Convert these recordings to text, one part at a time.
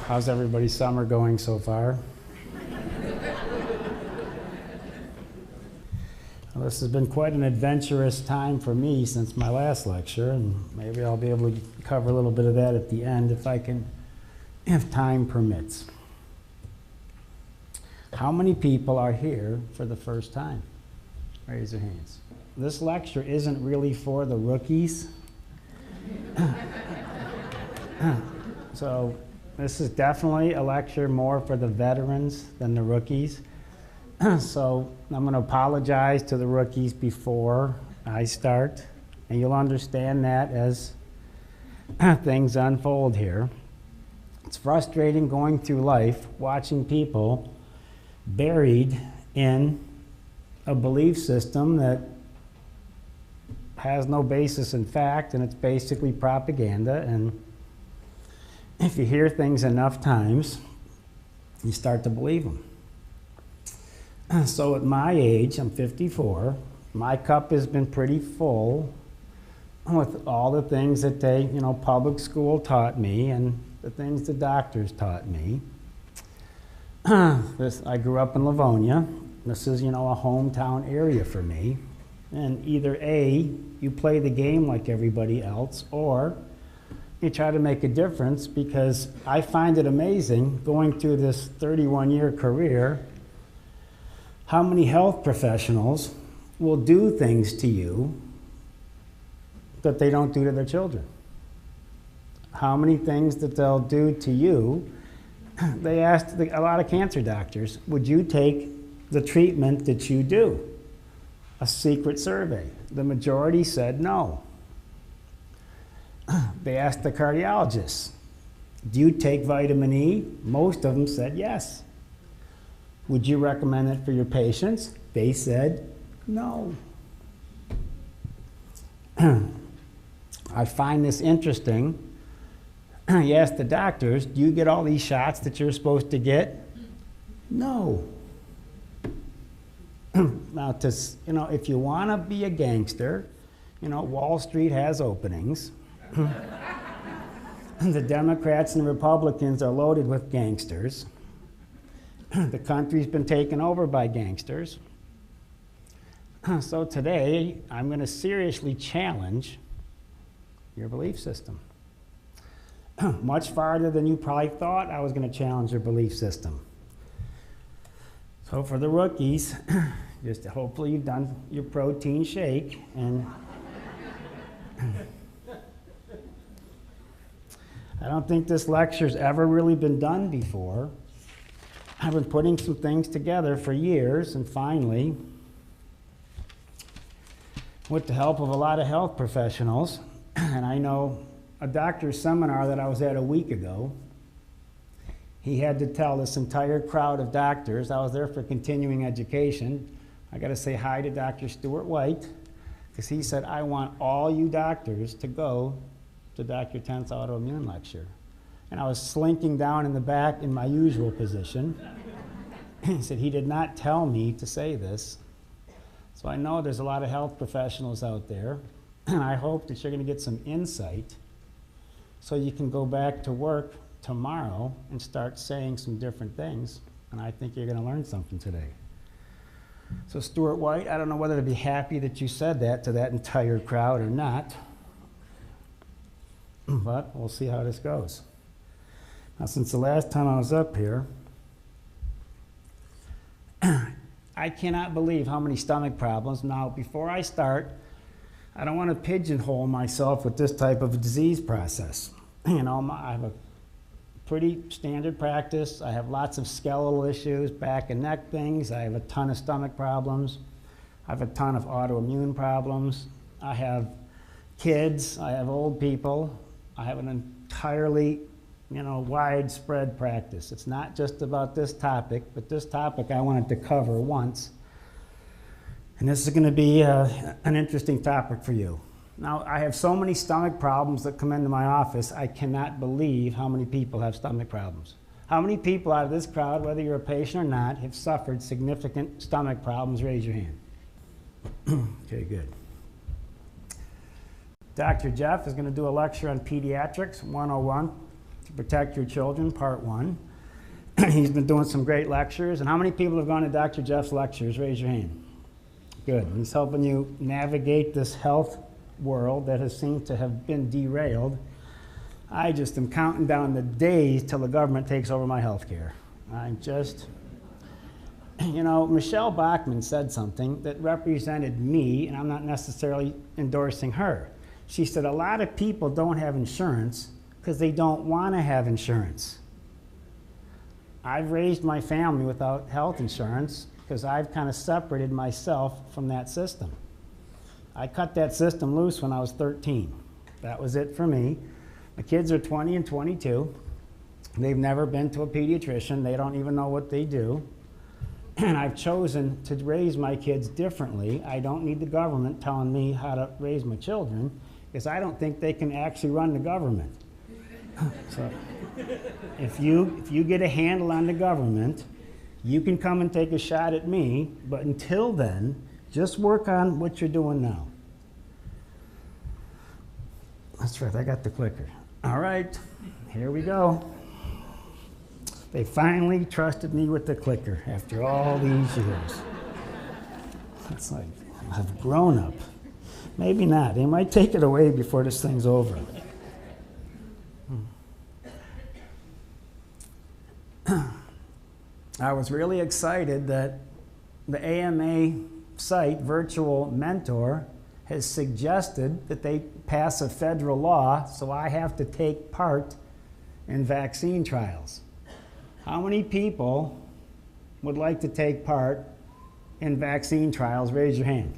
How's everybody's summer going so far? Well, this has been quite an adventurous time for me since my last lecture, and maybe I'll be able to cover a little bit of that at the end if time permits. How many people are here for the first time? Raise your hands. This lecture isn't really for the rookies. So this is definitely a lecture more for the veterans than the rookies. So I'm going to apologize to the rookies before I start, and you'll understand that as things unfold here. It's frustrating going through life watching people buried in a belief system that has no basis in fact, and it's basically propaganda. And if you hear things enough times, you start to believe them. So at my age, I'm 54, my cup has been pretty full with all the things that public school taught me and the things the doctors taught me. I grew up in Livonia. This is, a hometown area for me. And either A, you play the game like everybody else, or you try to make a difference, because I find it amazing going through this 31-year career how many health professionals will do things to you that they don't do to their children. How many things that they'll do to you. They asked a lot of cancer doctors, would you take the treatment that you do? A secret survey. The majority said no. They asked the cardiologists, do you take vitamin E? Most of them said yes. Would you recommend it for your patients? They said no. I find this interesting. You ask the doctors, do you get all these shots that you're supposed to get? No. Now, if you want to be a gangster, Wall Street has openings. The Democrats and Republicans are loaded with gangsters. The country's been taken over by gangsters. So today, I'm going to seriously challenge your belief system. Much farther than you probably thought I was going to challenge your belief system. So for the rookies, just hopefully you've done your protein shake, and I don't think this lecture's ever really been done before. I've been putting some things together for years, and finally, with the help of a lot of health professionals, and I know a doctor's seminar that I was at a week ago, he had to tell this entire crowd of doctors, I was there for continuing education, I got to say hi to Dr. Stuart White, because he said, I want all you doctors to go to Dr. Tent's autoimmune lecture. And I was slinking down in the back in my usual position. He said he did not tell me to say this. So I know there's a lot of health professionals out there, and I hope that you're going to get some insight so you can go back to work tomorrow and start saying some different things. And I think you're going to learn something today. So Stuart White, I don't know whether to be happy that you said that to that entire crowd or not, but we'll see how this goes. Now, since the last time I was up here, I cannot believe how many stomach problems. Now, before I start, I don't want to pigeonhole myself with this type of a disease process. I have a pretty standard practice. I have lots of skeletal issues, back and neck things. I have a ton of stomach problems. I have a ton of autoimmune problems. I have kids. I have old people. I have an entirely widespread practice. It's not just about this topic, but this topic I wanted to cover once And this is going to be an interesting topic for you. Now, I have so many stomach problems that come into my office, I cannot believe how many people have stomach problems. How many people out of this crowd, whether you're a patient or not, have suffered significant stomach problems? Raise your hand. Okay, good. Dr. Jeff is going to do a lecture on Pediatrics 101, to protect your children, part 1. He's been doing some great lectures. And how many people have gone to Dr. Jeff's lectures? Raise your hand. Good. He's helping you navigate this health world that has seemed to have been derailed. I just am counting down the days till the government takes over my health care. I'm just, you know, Michelle Bachmann said something that represented me, and I'm not necessarily endorsing her. She said a lot of people don't have insurance because they don't want to have insurance. I've raised my family without health insurance because I've kind of separated myself from that system. I cut that system loose when I was 13. That was it for me. My kids are 20 and 22. They've never been to a pediatrician. They don't even know what they do. And I've chosen to raise my kids differently. I don't need the government telling me how to raise my children because I don't think they can actually run the government. So if you get a handle on the government, you can come and take a shot at me, but until then, just work on what you're doing now. That's right, I got the clicker. All right, here we go. They finally trusted me with the clicker after all these years. It's like, I've grown up. Maybe not. They might take it away before this thing's over. I was really excited that the AMA site, Virtual Mentor, has suggested that they pass a federal law so I have to take part in vaccine trials. How many people would like to take part in vaccine trials? Raise your hand.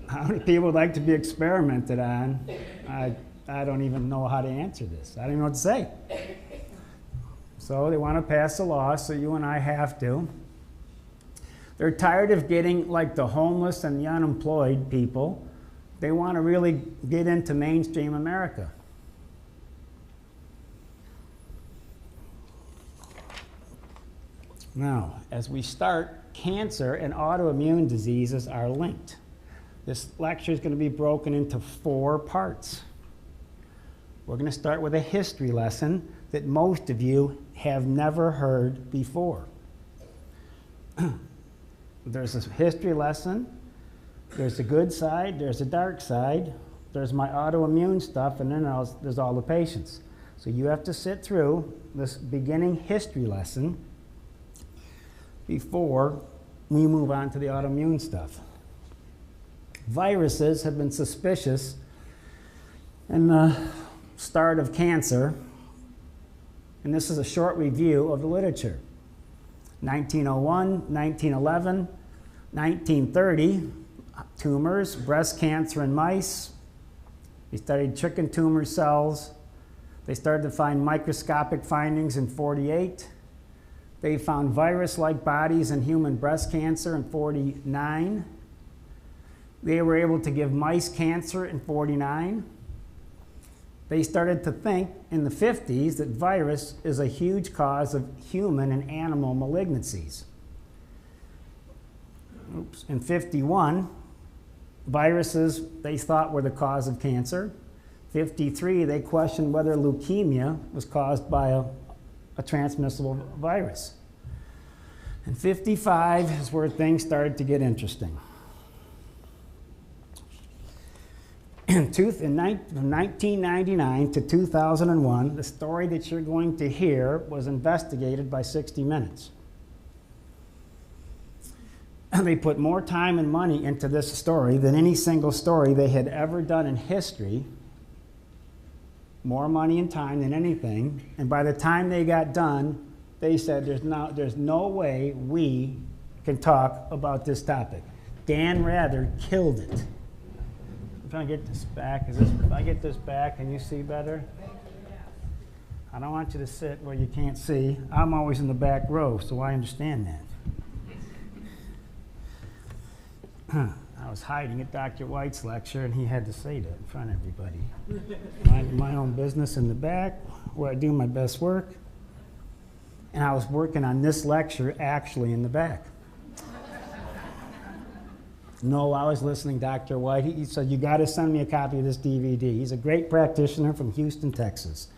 How many people would like to be experimented on? I don't even know how to answer this. I don't even know what to say. So they want to pass a law, so you and I have to. They're tired of getting like the homeless and the unemployed people. They want to really get into mainstream America. Now, as we start, cancer and autoimmune diseases are linked. This lecture is going to be broken into 4 parts. We're going to start with a history lesson that most of you have never heard before. There's a history lesson, there's a good side, there's a dark side, there's my autoimmune stuff, and then there's all the patients. So you have to sit through this beginning history lesson before we move on to the autoimmune stuff. Viruses have been suspicious in the start of cancer, and this is a short review of the literature. 1901, 1911, 1930, tumors, breast cancer in mice. They studied chicken tumor cells. They started to find microscopic findings in 48. They found virus-like bodies in human breast cancer in 49. They were able to give mice cancer in 49. They started to think in the 50s that virus is a huge cause of human and animal malignancies. In 51, viruses they thought were the cause of cancer. 53, they questioned whether leukemia was caused by a transmissible virus. And 55 is where things started to get interesting. From 1999 to 2001, the story that you're going to hear was investigated by 60 Minutes. And they put more time and money into this story than any single story they had ever done in history. More money and time than anything. And by the time they got done, they said there's no way we can talk about this topic. Dan Rather killed it. I'm trying to get this back. If I get this back, can you see better? I don't want you to sit where you can't see. I'm always in the back row, so I understand that. I was hiding at Dr. White's lecture, and he had to say that in front of everybody. Minding my own business in the back, where I do my best work. And I was working on this lecture actually in the back. No, I was listening, Dr. White. He said, you got to send me a copy of this DVD. He's a great practitioner from Houston, Texas.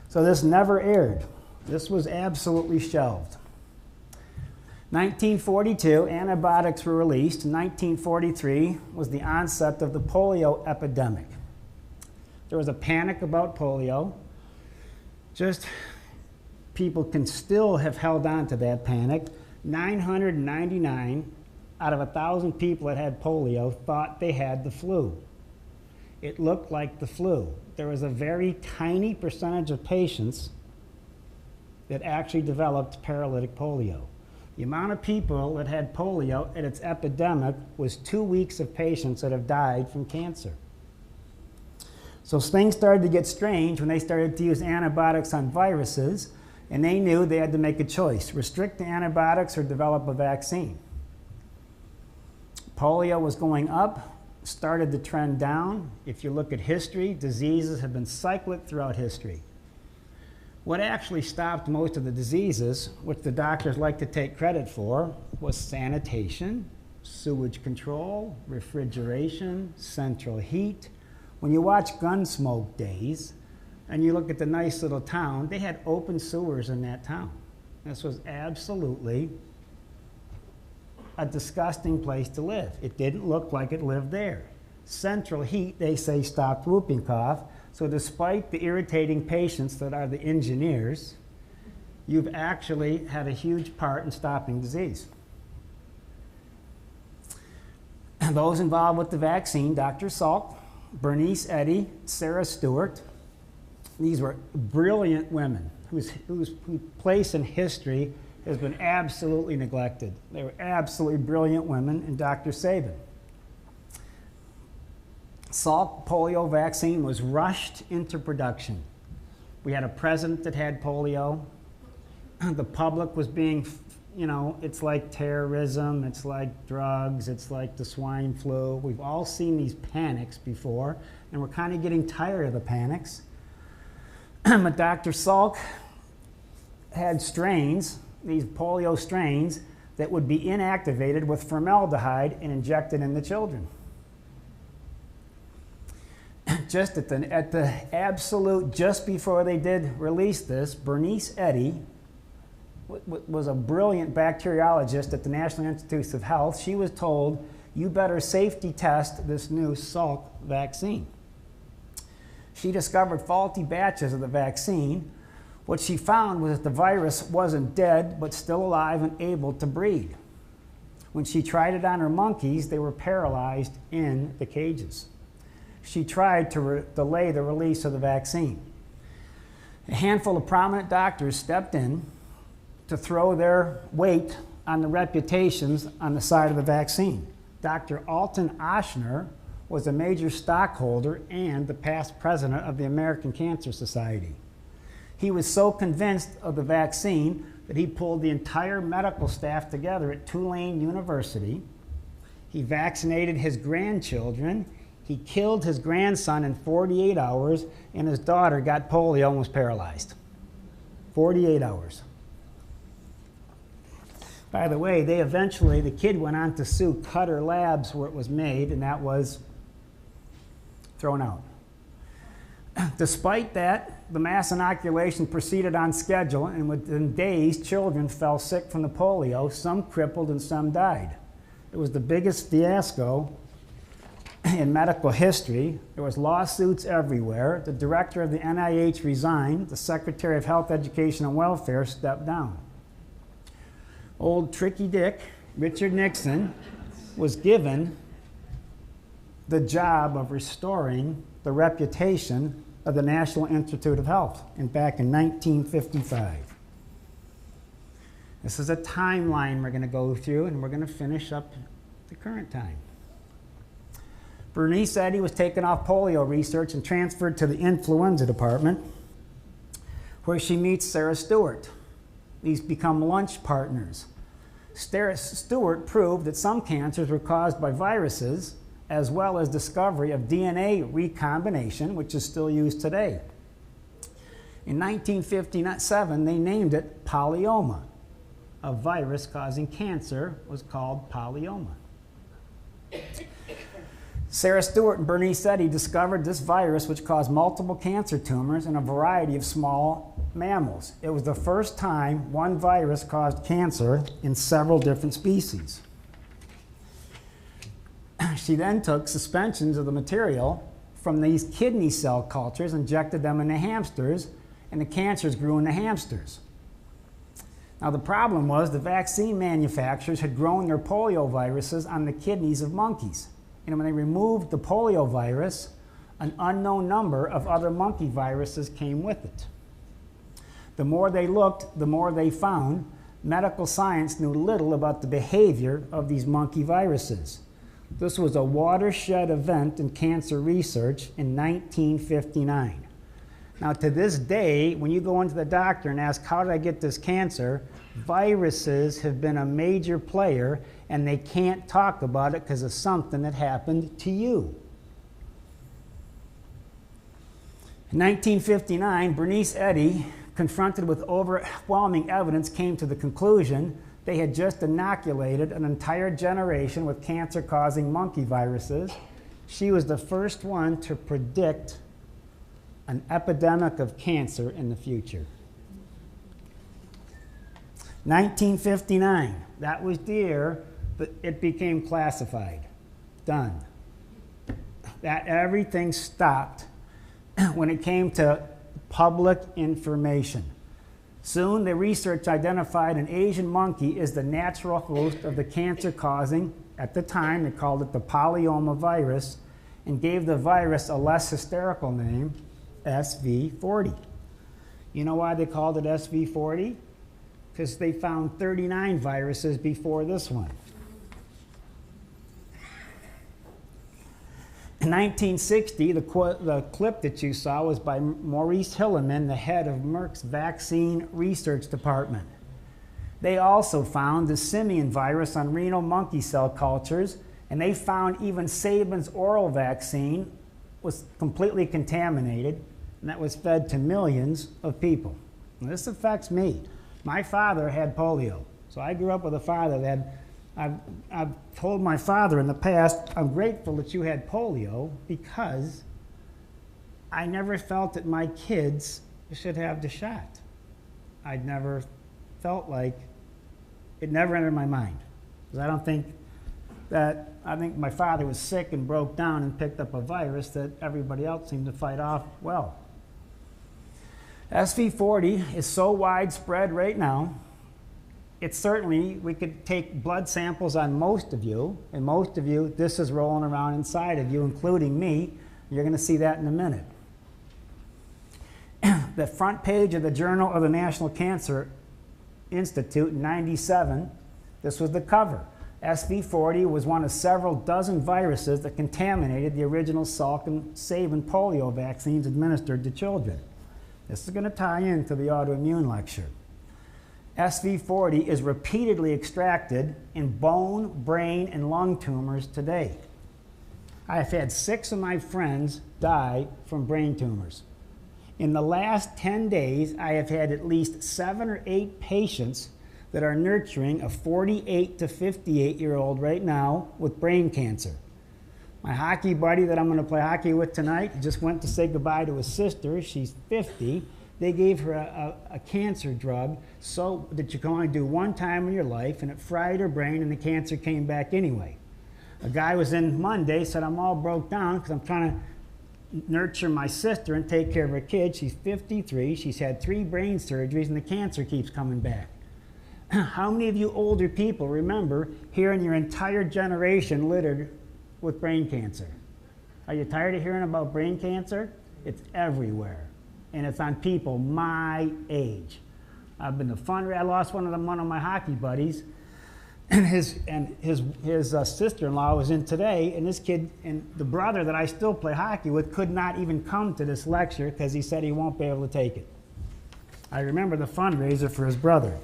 So this never aired. This was absolutely shelved. 1942, antibiotics were released. 1943 was the onset of the polio epidemic. There was a panic about polio. Just people can still have held on to that panic. 999 out of 1,000 people that had polio thought they had the flu. It looked like the flu. There was a very tiny percentage of patients that actually developed paralytic polio. The amount of people that had polio at its epidemic was 2 weeks of patients that have died from cancer. So things started to get strange when they started to use antibiotics on viruses, and they knew they had to make a choice: restrict the antibiotics or develop a vaccine. Polio was going up, started to trend down. If you look at history, diseases have been cyclic throughout history. What actually stopped most of the diseases, which the doctors like to take credit for, was sanitation, sewage control, refrigeration, central heat. When you watch Gunsmoke Days and you look at the nice little town, they had open sewers in that town. This was absolutely a disgusting place to live. It didn't look like it lived there. Central heat, they say, stopped whooping cough. So despite the irritating patients that are the engineers, you've actually had a huge part in stopping disease. And those involved with the vaccine: Dr. Salk, Bernice Eddy, Sarah Stewart. These were brilliant women whose place in history has been absolutely neglected. They were absolutely brilliant women, and Dr. Sabin. Salk polio vaccine was rushed into production. We had a president that had polio. The public was being, it's like terrorism, it's like drugs, it's like the swine flu. We've all seen these panics before, and we're kind of getting tired of the panics. But Dr. Salk had strains, these polio strains, that would be inactivated with formaldehyde and injected in the children. Just at the absolute, just before they did release this, Bernice Eddy was a brilliant bacteriologist at the National Institutes of Health. She was told, you better safety test this new Salk vaccine. She discovered faulty batches of the vaccine. What she found was that the virus wasn't dead, but still alive and able to breed. When she tried it on her monkeys, they were paralyzed in the cages. She tried to delay the release of the vaccine. A handful of prominent doctors stepped in to throw their weight on the reputations on the side of the vaccine. Dr. Alton Ochsner was a major stockholder and the past president of the American Cancer Society. He was so convinced of the vaccine that he pulled the entire medical staff together at Tulane University. He vaccinated his grandchildren. He killed his grandson in 48 hours, and his daughter got polio and was paralyzed. 48 hours. By the way, the kid went on to sue Cutter Labs where it was made, and that was thrown out. Despite that, the mass inoculation proceeded on schedule, and within days, children fell sick from the polio, some crippled and some died. It was the biggest fiasco in medical history. There was lawsuits everywhere. The director of the NIH resigned. The Secretary of Health, Education, and Welfare stepped down. Old Tricky Dick, Richard Nixon, was given the job of restoring the reputation of the National Institute of Health back in 1955. This is a timeline we're going to go through, and we're going to finish up the current time. Bernice Eddy was taken off polio research and transferred to the influenza department, where she meets Sarah Stewart. These become lunch partners. Stewart proved that some cancers were caused by viruses, as well as discovery of DNA recombination, which is still used today. In 1957, they named it polyoma. A virus causing cancer was called polyoma. Sarah Stewart and Bernice Eddy discovered this virus, which caused multiple cancer tumors in a variety of small mammals. It was the first time one virus caused cancer in several different species. She then took suspensions of the material from these kidney cell cultures, injected them into hamsters, and the cancers grew in the hamsters. Now the problem was the vaccine manufacturers had grown their polio viruses on the kidneys of monkeys. And when they removed the polio virus, an unknown number of other monkey viruses came with it. The more they looked, the more they found. Medical science knew little about the behavior of these monkey viruses. This was a watershed event in cancer research in 1959. Now, to this day, when you go into the doctor and ask, how did I get this cancer, viruses have been a major player, and they can't talk about it because of something that happened to you. In 1959, Bernice Eddy, confronted with overwhelming evidence, came to the conclusion they had just inoculated an entire generation with cancer-causing monkey viruses. She was the first one to predict an epidemic of cancer in the future. 1959, that was the year that it became classified. Done. That everything stopped when it came to public information. Soon the research identified an Asian monkey as the natural host of the cancer-causing, at the time they called it the polyoma virus, and gave the virus a less hysterical name, SV40. You know why they called it SV40? Because they found 39 viruses before this one. In 1960, the clip that you saw was by Maurice Hilleman, the head of Merck's vaccine research department. They also found the simian virus on renal monkey cell cultures, and they found even Sabin's oral vaccine was completely contaminated, and that was fed to millions of people. And this affects me. My father had polio, so I grew up with a father that had, I've told my father in the past, I'm grateful that you had polio because I never felt that my kids should have the shot. I'd never felt like, it never entered my mind. Because I think my father was sick and broke down and picked up a virus that everybody else seemed to fight off well. SV40 is so widespread right now, it's certainly, we could take blood samples on most of you, and most of you, this is rolling around inside of you, including me. You're going to see that in a minute. The front page of the Journal of the National Cancer Institute in '97, this was the cover. SV40 was one of several dozen viruses that contaminated the original Salk and Sabin polio vaccines administered to children. This is going to tie into the autoimmune lecture. SV40 is repeatedly extracted in bone, brain, and lung tumors today. I have had 6 of my friends die from brain tumors. In the last 10 days, I have had at least 7 or 8 patients that are nurturing a 48 to 58-year-old right now with brain cancer. My hockey buddy that I'm going to play hockey with tonight, he just went to say goodbye to his sister. She's 50. They gave her a cancer drug so that you can only do one time in your life, and it fried her brain, and the cancer came back anyway. A guy was in Monday, said, I'm all broke down because I'm trying to nurture my sister and take care of her kid. She's 53. She's had 3 brain surgeries, and the cancer keeps coming back. How many of you older people remember hearing your entire generation littered with brain cancer? Are you tired of hearing about brain cancer? It's everywhere. And it's on people my age. I've been to fundraisers. I lost one of my hockey buddies, and his sister-in-law was in today, and this kid and the brother that I still play hockey with could not even come to this lecture because he said he won't be able to take it. I remember the fundraiser for his brother.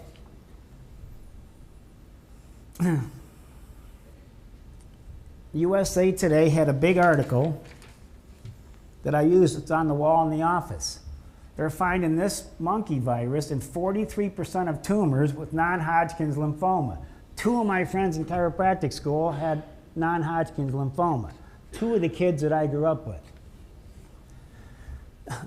USA Today had a big article that I used. It's on the wall in the office. They're finding this monkey virus in 43% of tumors with non-Hodgkin's lymphoma. 2 of my friends in chiropractic school had non-Hodgkin's lymphoma. 2 of the kids that I grew up with.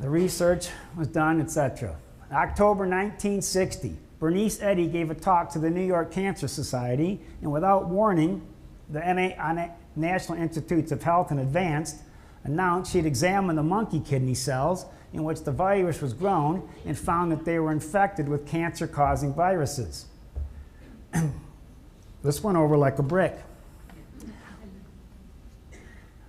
The research was done, etc. October 1960, Bernice Eddy gave a talk to the New York Cancer Society, and without warning, the National Institutes of Health in advance announced she'd examined the monkey kidney cells in which the virus was grown and found that they were infected with cancer-causing viruses. This went over like a brick.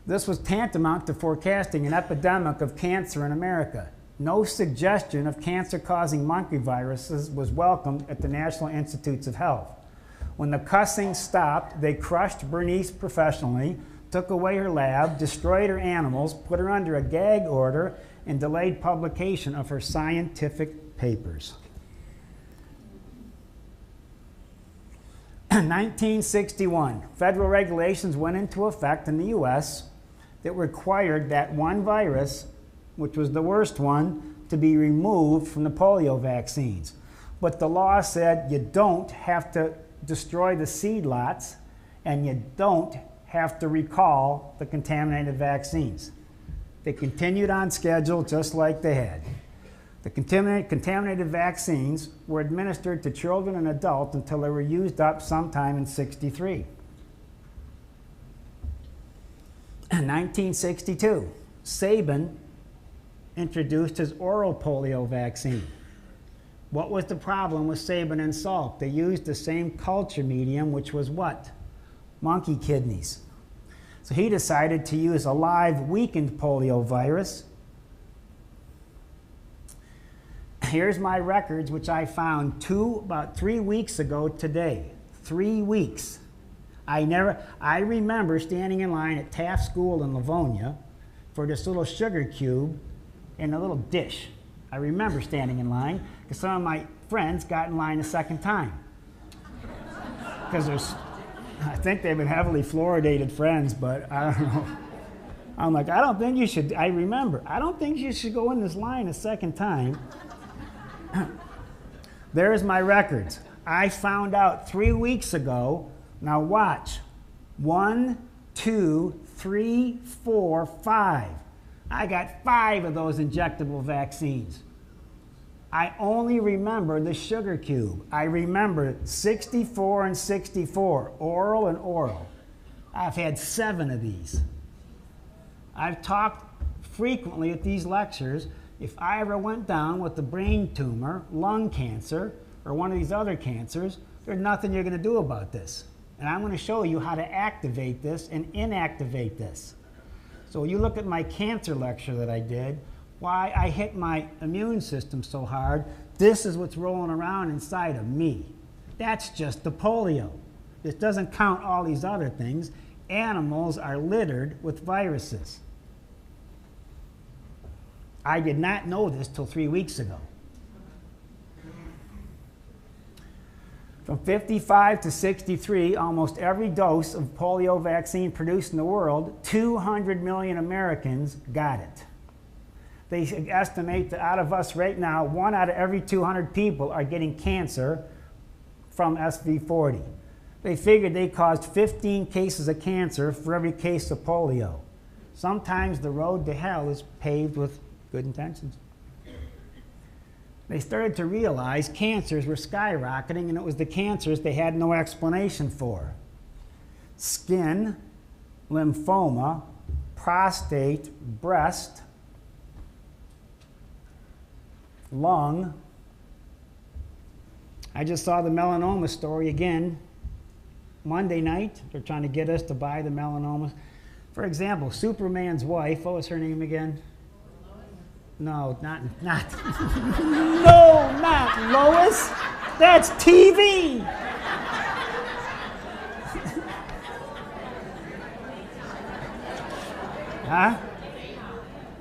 This was tantamount to forecasting an epidemic of cancer in America. No suggestion of cancer-causing monkey viruses was welcomed at the National Institutes of Health. When the cussing stopped, they crushed Bernice professionally, took away her lab, destroyed her animals, put her under a gag order, and delayed publication of her scientific papers. 1961, federal regulations went into effect in the U.S. that required that one virus, which was the worst one, to be removed from the polio vaccines. But the law said you don't have to destroy the seed lots and you don't have to recall the contaminated vaccines. They continued on schedule just like they had. The contaminated vaccines were administered to children and adults until they were used up sometime in '63. In 1962, Sabin introduced his oral polio vaccine. What was the problem with Sabin and Salk? They used the same culture medium, which was what? Monkey kidneys. So he decided to use a live weakened polio virus. Here's my records, which I found about 3 weeks ago today. 3 weeks. I remember standing in line at Taft School in Livonia for this little sugar cube in a little dish. I remember standing in line because some of my friends got in line a second time. Because I think they've been heavily fluoridated friends, but I don't know. I'm like, I don't think you should, I remember, I don't think you should go in this line a second time. There's my records. I found out 3 weeks ago. Now watch. 1, 2, 3, 4, 5. I got 5 of those injectable vaccines. I only remember the sugar cube. I remember 64 and 64, oral and oral. I've had 7 of these. I've talked frequently at these lectures. If I ever went down with a brain tumor, lung cancer, or one of these other cancers, there's nothing you're going to do about this. And I'm going to show you how to activate this and inactivate this. So you look at my cancer lecture that I did, why I hit my immune system so hard, this is what's rolling around inside of me. That's just the polio. This doesn't count all these other things. Animals are littered with viruses. I did not know this till 3 weeks ago. From 55 to 63, almost every dose of polio vaccine produced in the world, 200 million Americans got it. They estimate that out of us right now, 1 out of every 200 people are getting cancer from SV40. They figured they caused 15 cases of cancer for every case of polio. Sometimes the road to hell is paved with good intentions. They started to realize cancers were skyrocketing, and it was the cancers they had no explanation for. Skin, lymphoma, prostate, breast, lung. I just saw the melanoma story again Monday night. They're trying to get us to buy the melanoma. For example, Superman's wife, what was her name again? No, not no, not Lois. That's TV. Huh?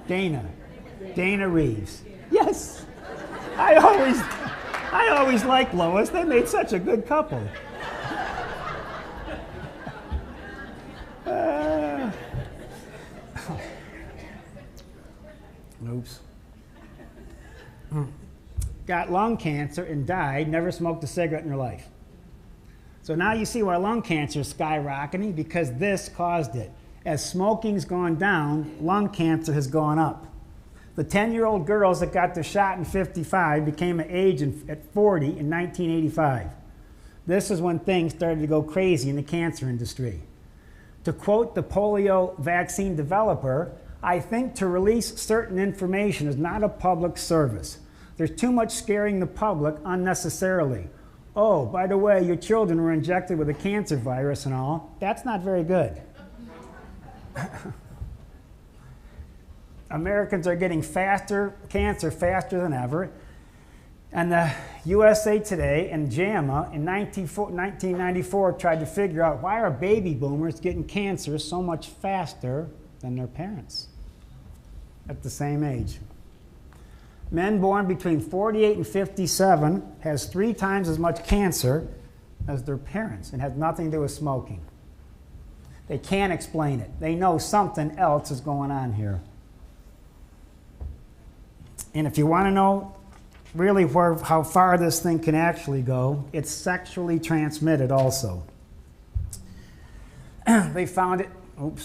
Dana Reeves. Yes. I always liked Lois. They made such a good couple. oops, got lung cancer and died, never smoked a cigarette in her life. So now you see why lung cancer is skyrocketing, because this caused it. As smoking's gone down, lung cancer has gone up. The 10-year-old girls that got their shot in 55 became of age at 40 in 1985. This is when things started to go crazy in the cancer industry. To quote the polio vaccine developer, "I think to release certain information is not a public service. There's too much scaring the public unnecessarily. Oh, by the way, your children were injected with a cancer virus and all." That's not very good. Americans are getting cancer faster than ever. And the USA Today and JAMA in 1994 tried to figure out why are baby boomers getting cancer so much faster than their parents at the same age. Men born between 48 and 57 has 3 times as much cancer as their parents, and has nothing to do with smoking. They can't explain it. They know something else is going on here. And if you want to know really how far this thing can actually go, it's sexually transmitted also. They found it in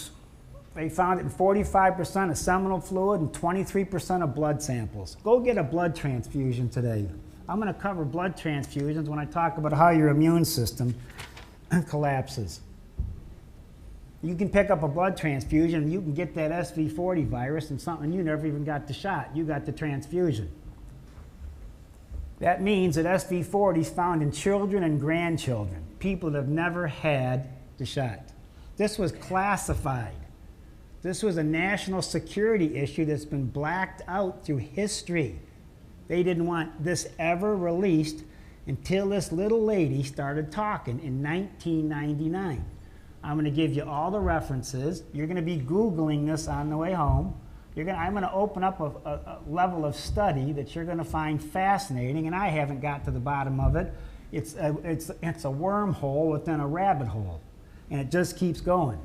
45% of seminal fluid and 23% of blood samples. Go get a blood transfusion today. I'm going to cover blood transfusions when I talk about how your immune system collapses. You can pick up a blood transfusion and you can get that SV40 virus and something you never even got the shot. You got the transfusion. That means that SV40 is found in children and grandchildren, people that have never had the shot. This was classified. This was a national security issue that's been blacked out through history. They didn't want this ever released until this little lady started talking in 1999. I'm going to give you all the references. You're going to be Googling this on the way home. I'm going to open up a level of study that you're going to find fascinating, and I haven't got to the bottom of it. It's a wormhole within a rabbit hole, and it just keeps going.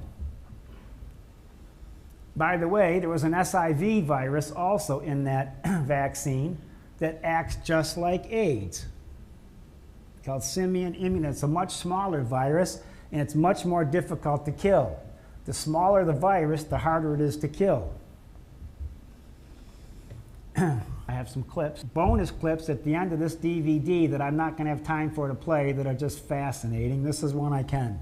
By the way, there was an SIV virus also in that vaccine that acts just like AIDS, called simian immun. It's a much smaller virus, and it's much more difficult to kill. The smaller the virus, the harder it is to kill. I have some clips, bonus clips at the end of this DVD that I'm not going to have time for to play that are just fascinating. This is one I can.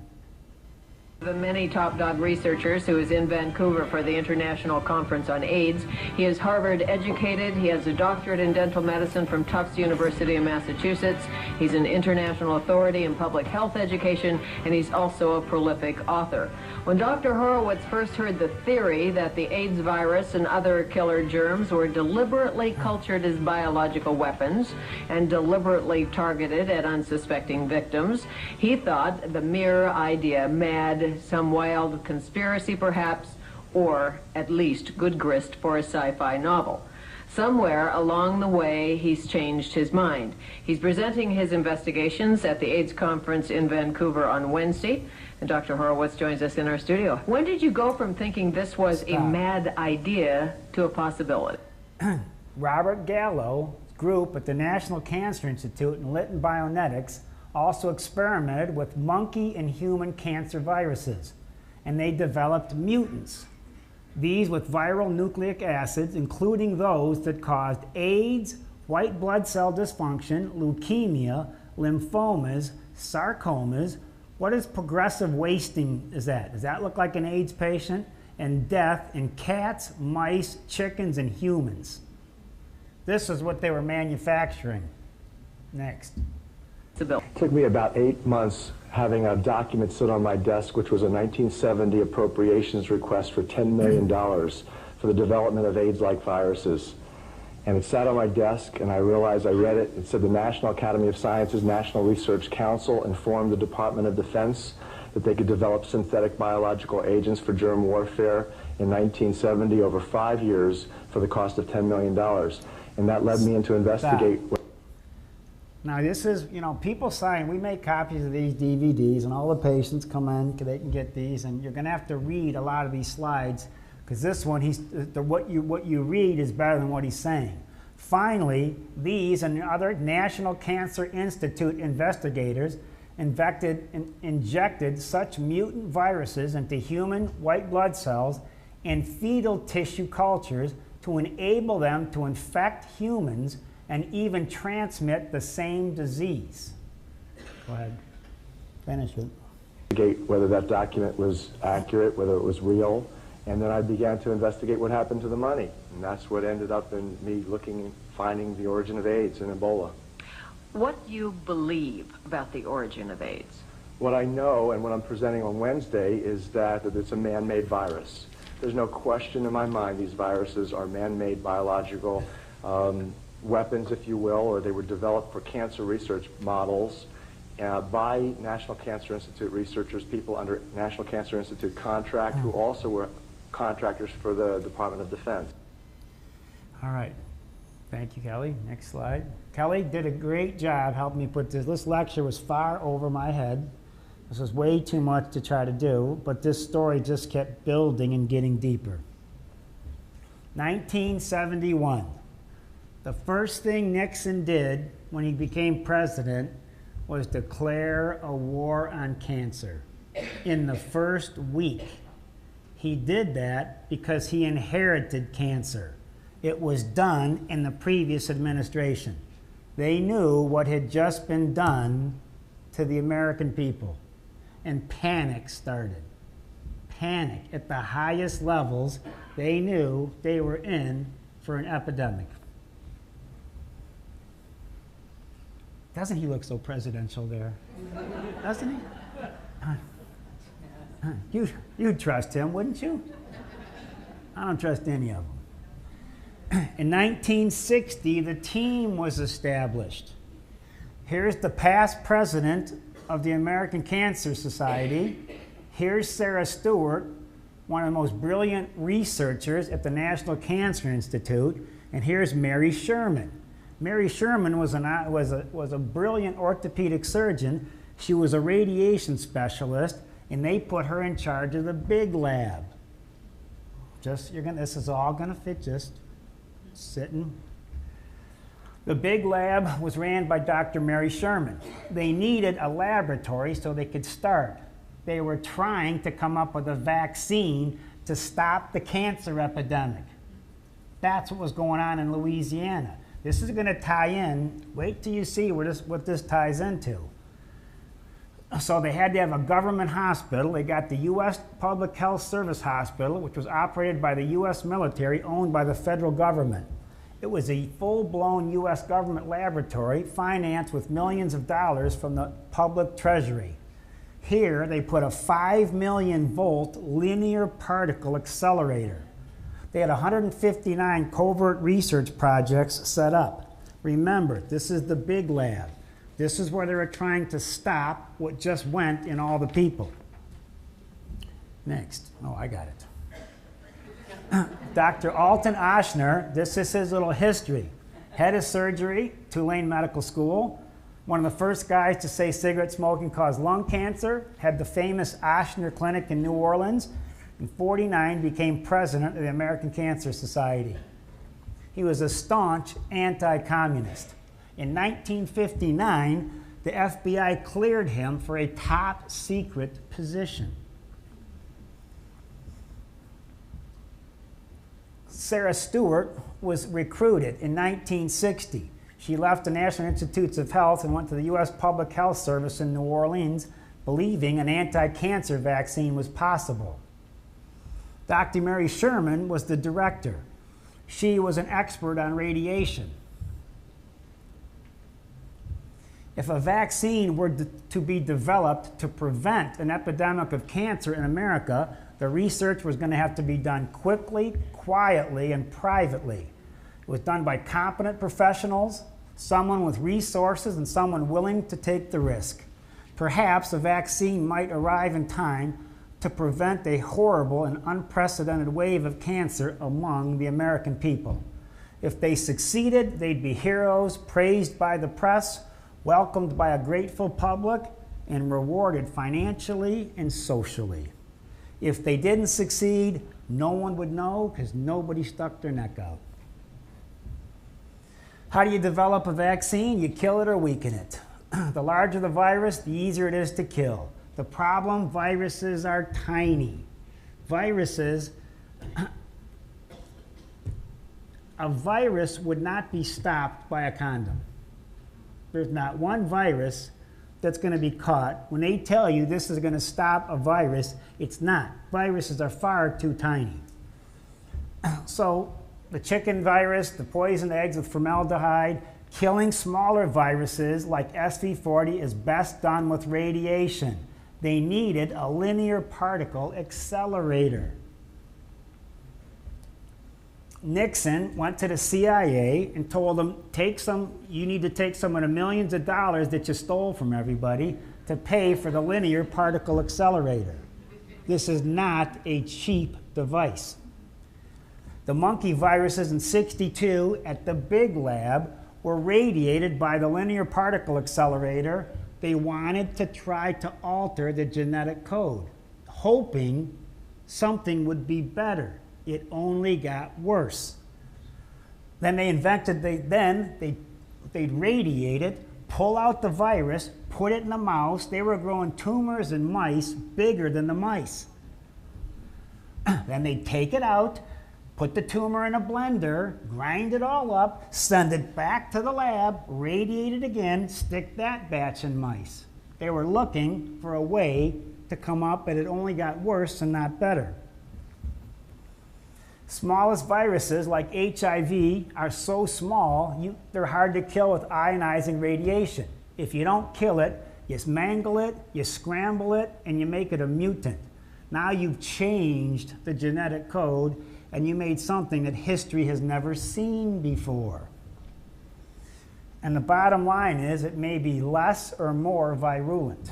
The many top dog researchers who is in Vancouver for the International Conference on AIDS. He is Harvard educated. He has a doctorate in dental medicine from Tufts University in Massachusetts. He's an international authority in public health education, and he's also a prolific author. When Dr. Horowitz first heard the theory that the AIDS virus and other killer germs were deliberately cultured as biological weapons and deliberately targeted at unsuspecting victims, he thought the mere idea mad, some wild conspiracy perhaps, or at least good grist for a sci-fi novel. Somewhere along the way, he's changed his mind. He's presenting his investigations at the AIDS conference in Vancouver on Wednesday, and Dr. Horowitz joins us in our studio. When did you go from thinking this was a mad idea to a possibility? Robert Gallo's group at the National Cancer Institute in Lytton Bionetics also experimented with monkey and human cancer viruses, and they developed mutants. These with viral nucleic acids, including those that caused AIDS, white blood cell dysfunction, leukemia, lymphomas, sarcomas. What is progressive wasting is that? Does that look like an AIDS patient? And death in cats, mice, chickens, and humans. This is what they were manufacturing. Next. It took me about 8 months having a document sit on my desk, which was a 1970 appropriations request for $10 million for the development of AIDS-like viruses. And it sat on my desk, and I realized, I read it, it said the National Academy of Sciences National Research Council informed the Department of Defense that they could develop synthetic biological agents for germ warfare in 1970 over 5 years for the cost of $10 million. And that led me into investigate. Now this is, people sign, we make copies of these DVDs and all the patients come in, they can get these, and you're going to have to read a lot of these slides because this one, what you read is better than what he's saying. Finally, these and other National Cancer Institute investigators injected such mutant viruses into human white blood cells and fetal tissue cultures to enable them to infect humans and even transmit the same disease. Go ahead. Finish it. Investigate whether that document was accurate, whether it was real, and then I began to investigate what happened to the money. And that's what ended up in me looking and finding the origin of AIDS and Ebola. What do you believe about the origin of AIDS? What I know and what I'm presenting on Wednesday is that it's a man-made virus. There's no question in my mind these viruses are man-made biological weapons, if you will, or they were developed for cancer research models by National Cancer Institute researchers, people under National Cancer Institute contract, who also were contractors for the Department of Defense. All right. Thank you, Kelly. Next slide. Kelly did a great job helping me put this. This lecture was far over my head. This was way too much to try to do, but this story just kept building and getting deeper. 1971. The first thing Nixon did when he became president was declare a war on cancer in the first week. He did that because he inherited cancer. It was done in the previous administration. They knew what had just been done to the American people, and panic started. Panic at the highest levels. They knew they were in for an epidemic. Doesn't he look so presidential there? Doesn't he? You'd trust him, wouldn't you? I don't trust any of them. In 1960, the team was established. Here's the past president of the American Cancer Society. Here's Sarah Stewart, one of the most brilliant researchers at the National Cancer Institute. And here's Mary Sherman. Mary Sherman was a brilliant orthopedic surgeon. She was a radiation specialist, and they put her in charge of the big lab. This is all gonna fit, just sitting. The big lab was ran by Dr. Mary Sherman. They needed a laboratory so they could start. They were trying to come up with a vaccine to stop the cancer epidemic. That's what was going on in Louisiana. This is going to tie in. Wait till you see what this ties into. So they had to have a government hospital. They got the U.S. Public Health Service Hospital, which was operated by the U.S. military, owned by the federal government. It was a full-blown U.S. government laboratory financed with millions of dollars from the public treasury. Here, they put a 5 million volt linear particle accelerator. They had 159 covert research projects set up. Remember, this is the big lab. This is where they were trying to stop what just went in all the people. Next. Oh, I got it. Dr. Alton Ochsner, this is his little history. Head of surgery, Tulane Medical School. One of the first guys to say cigarette smoking caused lung cancer. Had the famous Ochsner Clinic in New Orleans. In '49, became president of the American Cancer Society. He was a staunch anti-communist. In 1959, the FBI cleared him for a top secret position. Sarah Stewart was recruited in 1960. She left the National Institutes of Health and went to the U.S. Public Health Service in New Orleans, believing an anti-cancer vaccine was possible. Dr. Mary Sherman was the director. She was an expert on radiation. If a vaccine were to be developed to prevent an epidemic of cancer in America, the research was going to have to be done quickly, quietly, and privately. It was done by competent professionals, someone with resources, and someone willing to take the risk. Perhaps a vaccine might arrive in time to prevent a horrible and unprecedented wave of cancer among the American people. If they succeeded, they'd be heroes, praised by the press, welcomed by a grateful public, and rewarded financially and socially. If they didn't succeed, No one would know because nobody stuck their neck out. How do you develop a vaccine? You kill it or weaken it. The larger the virus, the easier it is to kill. The problem, viruses are tiny. Viruses, a virus would not be stopped by a condom. There's not one virus that's going to be caught. When they tell you this is going to stop a virus, it's not. Viruses are far too tiny. So the chicken virus, the poisoned eggs with formaldehyde, killing smaller viruses like SV40 is best done with radiation. They needed a linear particle accelerator. Nixon went to the CIA and told them, you need to take some of the millions of dollars that you stole from everybody to pay for the linear particle accelerator. This is not a cheap device. The monkey viruses in '62 at the big lab were radiated by the linear particle accelerator. They wanted to try to alter the genetic code, hoping something would be better. It only got worse. Then they invented, they'd radiate it, pull out the virus, put it in a mouse. They were growing tumors in mice bigger than the mice. Then they'd take it out, put the tumor in a blender, grind it all up, send it back to the lab, radiate it again, stick that batch in mice. They were looking for a way to come up, but it only got worse and not better. Smallest viruses like HIV are so small, they're hard to kill with ionizing radiation. If you don't kill it, you mangle it, you scramble it, and you make it a mutant. Now you've changed the genetic code and you made something that history has never seen before. And the bottom line is it may be less or more virulent.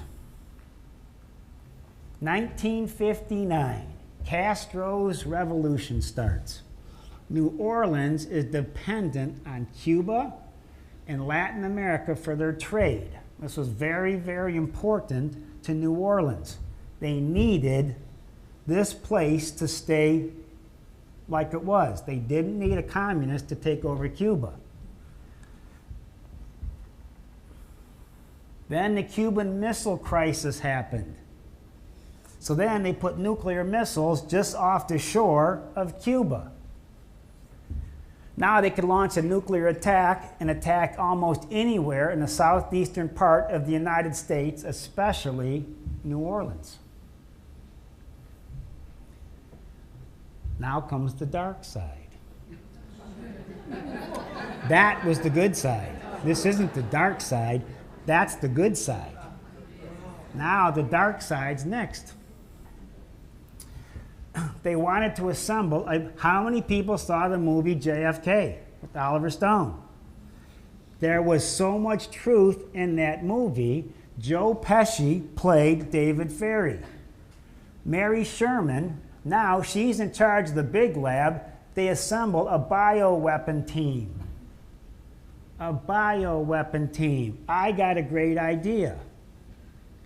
1959. Castro's revolution starts. New Orleans is dependent on Cuba and Latin America for their trade. This was very, very important to New Orleans. They needed this place to stay like it was. They didn't need a communist to take over Cuba. Then the Cuban Missile Crisis happened. So then they put nuclear missiles just off the shore of Cuba. Now they could launch a nuclear attack and attack almost anywhere in the southeastern part of the United States, especially New Orleans. Now comes the dark side. That was the good side. This isn't the dark side, that's the good side. Now the dark side's next. They wanted to assemble, how many people saw the movie JFK with Oliver Stone? There was so much truth in that movie. Joe Pesci played David Ferrie. Mary Sherman, now she's in charge of the big lab. They assemble a bioweapon team. A bioweapon team. I got a great idea.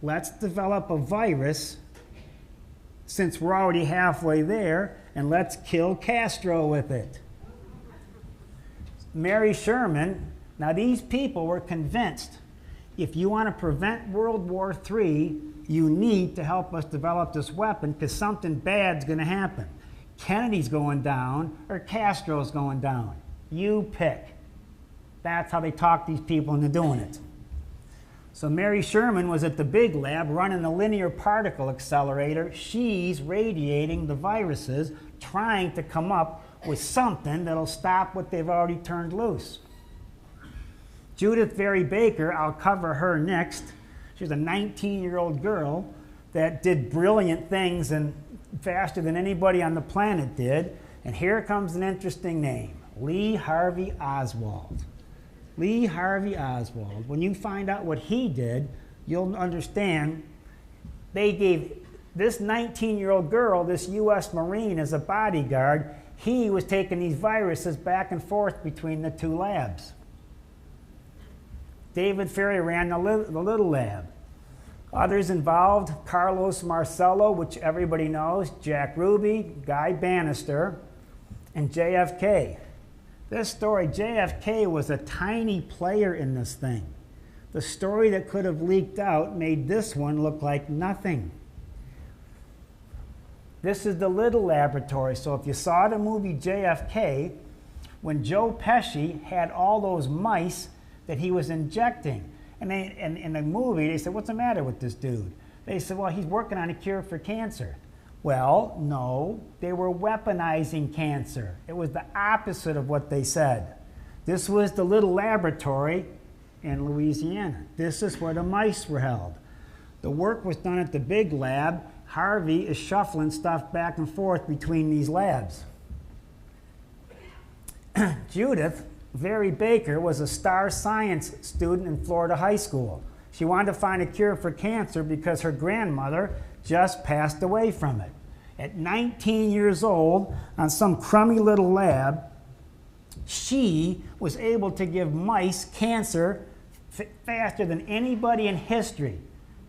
Let's develop a virus since we're already halfway there, and let's kill Castro with it. Mary Sherman, now these people were convinced if you want to prevent World War III, you need to help us develop this weapon because something bad's going to happen. Kennedy's going down or Castro's going down. You pick. That's how they talk these people into doing it. So Mary Sherman was at the big lab running the linear particle accelerator. She's radiating the viruses, trying to come up with something that'll stop what they've already turned loose. Judith Vary Baker, I'll cover her next. She's a 19-year-old girl that did brilliant things and faster than anybody on the planet did. And here comes an interesting name, Lee Harvey Oswald. Lee Harvey Oswald. When you find out what he did, you'll understand they gave this 19-year-old girl, this U.S. Marine, as a bodyguard. He was taking these viruses back and forth between the two labs. David Ferrie ran the little lab. Others involved, Carlos Marcello, which everybody knows, Jack Ruby, Guy Bannister, and JFK. This story, JFK was a tiny player in this thing. The story that could have leaked out made this one look like nothing. This is the little laboratory. So if you saw the movie JFK, when Joe Pesci had all those mice that he was injecting, and in the movie they said, what's the matter with this dude? They said, well, he's working on a cure for cancer. Well, no, they were weaponizing cancer. It was the opposite of what they said. This was the little laboratory in Louisiana. This is where the mice were held. The work was done at the big lab. Harvey is shuffling stuff back and forth between these labs. Judith Very Baker was a star science student in Florida high school. She wanted to find a cure for cancer because her grandmother just passed away from it. At 19 years old, on some crummy little lab, she was able to give mice cancer faster than anybody in history.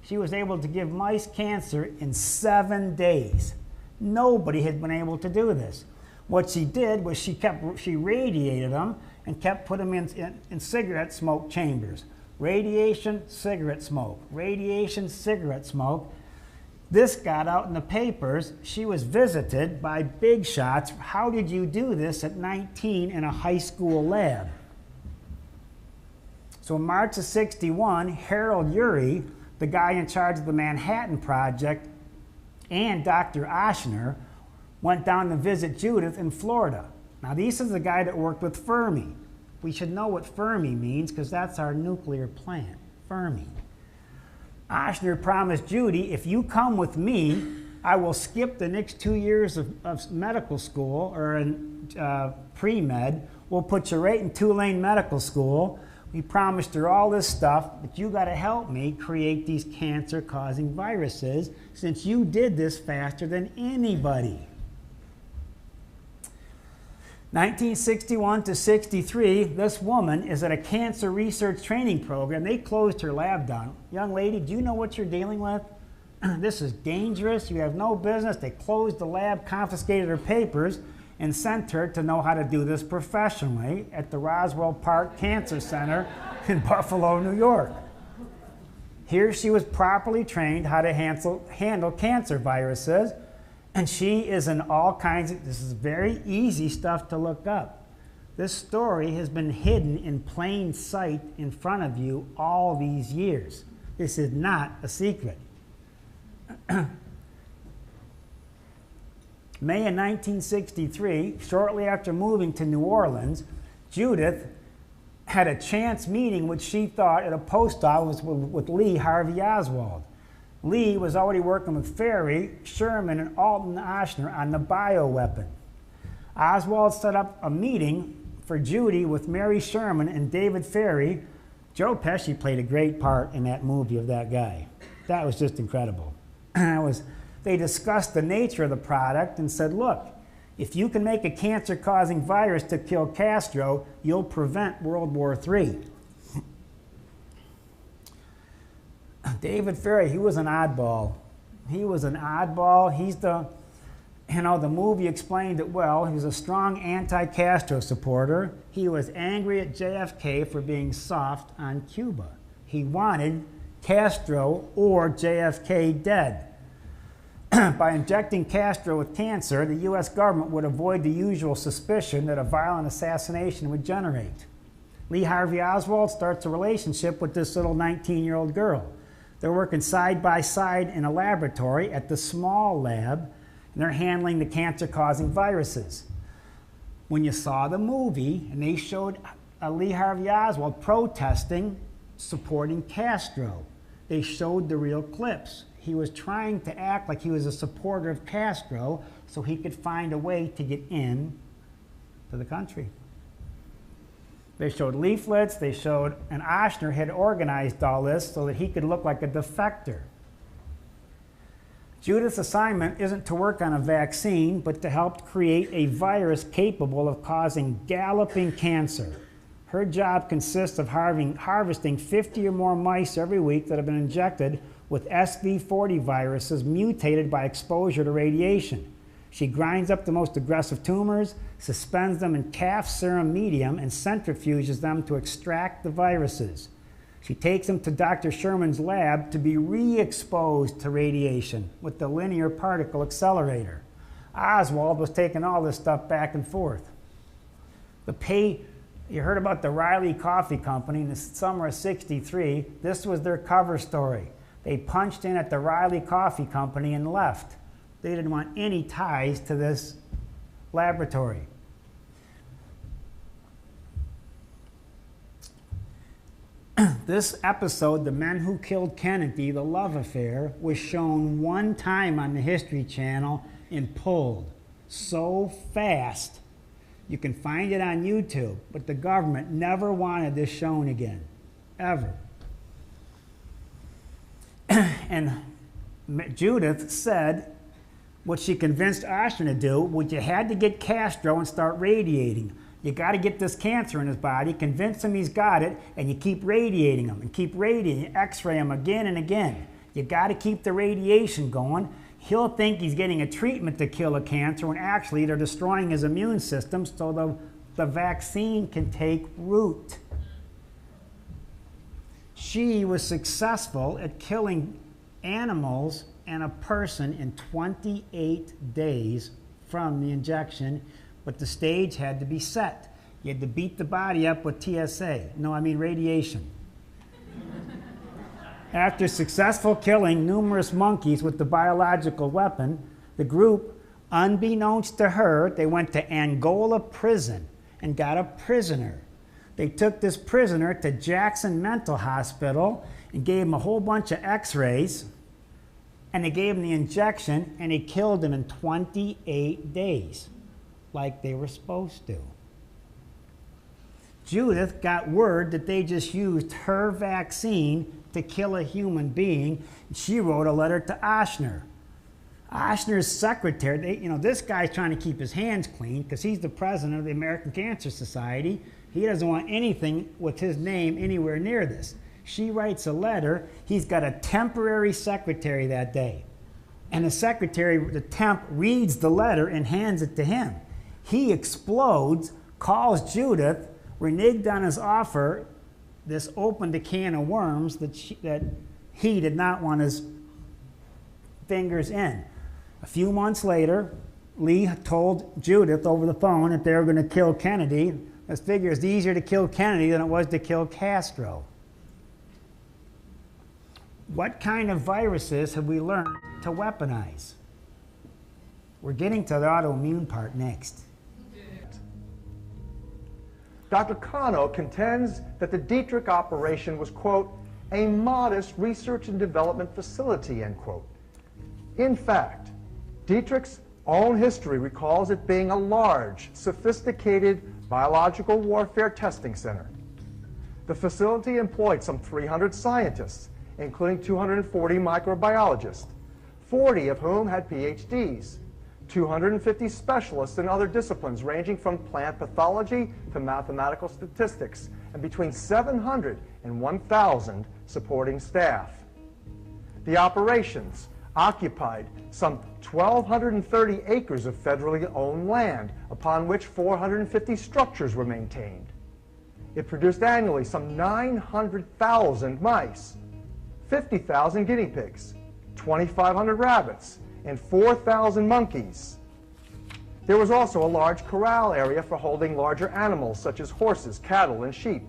She was able to give mice cancer in 7 days. Nobody had been able to do this. What she did was she radiated them and kept putting them in cigarette smoke chambers. Radiation, cigarette smoke. Radiation, cigarette smoke. This got out in the papers. She was visited by big shots. How did you do this at 19 in a high school lab? So in March of '61, Harold Urey, the guy in charge of the Manhattan Project, and Dr. Ochsner went down to visit Judith in Florida. Now, this is the guy that worked with Fermi. We should know what Fermi means because that's our nuclear plant, Fermi. Ochsner promised Judy, if you come with me, I will skip the next 2 years of medical school or in pre-med. We'll put you right in Tulane Medical School. We promised her all this stuff, but you got to help me create these cancer-causing viruses since you did this faster than anybody. 1961 to 63, this woman is at a cancer research training program. They closed her lab down. Young lady, do you know what you're dealing with? This is dangerous. You have no business. They closed the lab, confiscated her papers, and sent her to know how to do this professionally at the Roswell Park Cancer Center in Buffalo, New York. Here she was properly trained how to handle cancer viruses, and she is in all kinds of, this is very easy stuff to look up. This story has been hidden in plain sight in front of you all these years. This is not a secret. May of 1963, shortly after moving to New Orleans, Judith had a chance meeting which she thought at a post office with Lee Harvey Oswald. Lee was already working with Ferry, Sherman, and Alton Ochsner on the bioweapon. Oswald set up a meeting for Judy with Mary Sherman and David Ferry. Joe Pesci played a great part in that movie of that guy. That was just incredible. They discussed the nature of the product and said, look, if you can make a cancer-causing virus to kill Castro, you'll prevent World War III. David Ferry, he was an oddball. He was an oddball. He's the movie explained it well. He was a strong anti-Castro supporter. He was angry at JFK for being soft on Cuba. He wanted Castro or JFK dead. By injecting Castro with cancer, the U.S. government would avoid the usual suspicion that a violent assassination would generate. Lee Harvey Oswald starts a relationship with this little 19-year-old girl. They're working side by side in a laboratory at the small lab, and they're handling the cancer-causing viruses. When you saw the movie, and they showed Lee Harvey Oswald protesting, supporting Castro, they showed the real clips. He was trying to act like he was a supporter of Castro so he could find a way to get in to the country. They showed leaflets, and Ochsner had organized all this so that he could look like a defector. Judith's assignment isn't to work on a vaccine, but to help create a virus capable of causing galloping cancer. Her job consists of harvesting 50 or more mice every week that have been injected with SV40 viruses mutated by exposure to radiation. She grinds up the most aggressive tumors, suspends them in calf serum medium, and centrifuges them to extract the viruses. She takes them to Dr. Sherman's lab to be re-exposed to radiation with the linear particle accelerator. Oswald was taking all this stuff back and forth. You heard about the Riley Coffee Company in the summer of '63. This was their cover story. They punched in at the Riley Coffee Company and left. They didn't want any ties to this laboratory. This episode, The Men Who Killed Kennedy, The Love Affair, was shown one time on the History Channel and pulled so fast. You can find it on YouTube, but the government never wanted this shown again, ever. And Judith said what she convinced Oshner to do, was you had to get Castro and start radiating. You got to get this cancer in his body, convince him he's got it, and you keep radiating him and keep radiating, x-ray him again and again. You got to keep the radiation going. He'll think he's getting a treatment to kill a cancer when actually they're destroying his immune system so the vaccine can take root. She was successful at killing animals and a person in 28 days from the injection, but the stage had to be set. You had to beat the body up with radiation. After successful killing numerous monkeys with the biological weapon, the group, unbeknownst to her, they went to Angola prison and got a prisoner. They took this prisoner to Jackson Mental Hospital and gave him a whole bunch of x-rays, and they gave him the injection, and they killed him in 28 days, like they were supposed to. Judith got word that they just used her vaccine to kill a human being. She wrote a letter to Oshner. Oshner's secretary, this guy's trying to keep his hands clean because he's the president of the American Cancer Society. He doesn't want anything with his name anywhere near this. She writes a letter. He's got a temporary secretary that day. And the secretary, the temp, reads the letter and hands it to him. He explodes, calls Judith, reneged on his offer. This opened a can of worms that he did not want his fingers in. A few months later, Lee told Judith over the phone that they were going to kill Kennedy. Let's figure it's easier to kill Kennedy than it was to kill Castro. What kind of viruses have we learned to weaponize? We're getting to the autoimmune part next. Dr. Kano contends that the Dietrich operation was, quote, a modest research and development facility, end quote. In fact, Dietrich's own history recalls it being a large, sophisticated biological warfare testing center. The facility employed some 300 scientists, including 240 microbiologists, 40 of whom had PhDs, 250 specialists in other disciplines ranging from plant pathology to mathematical statistics, and between 700 and 1,000 supporting staff. The operations occupied some 1,230 acres of federally owned land, upon which 450 structures were maintained. It produced annually some 900,000 mice, 50,000 guinea pigs, 2,500 rabbits, and 4,000 monkeys. There was also a large corral area for holding larger animals such as horses, cattle, and sheep.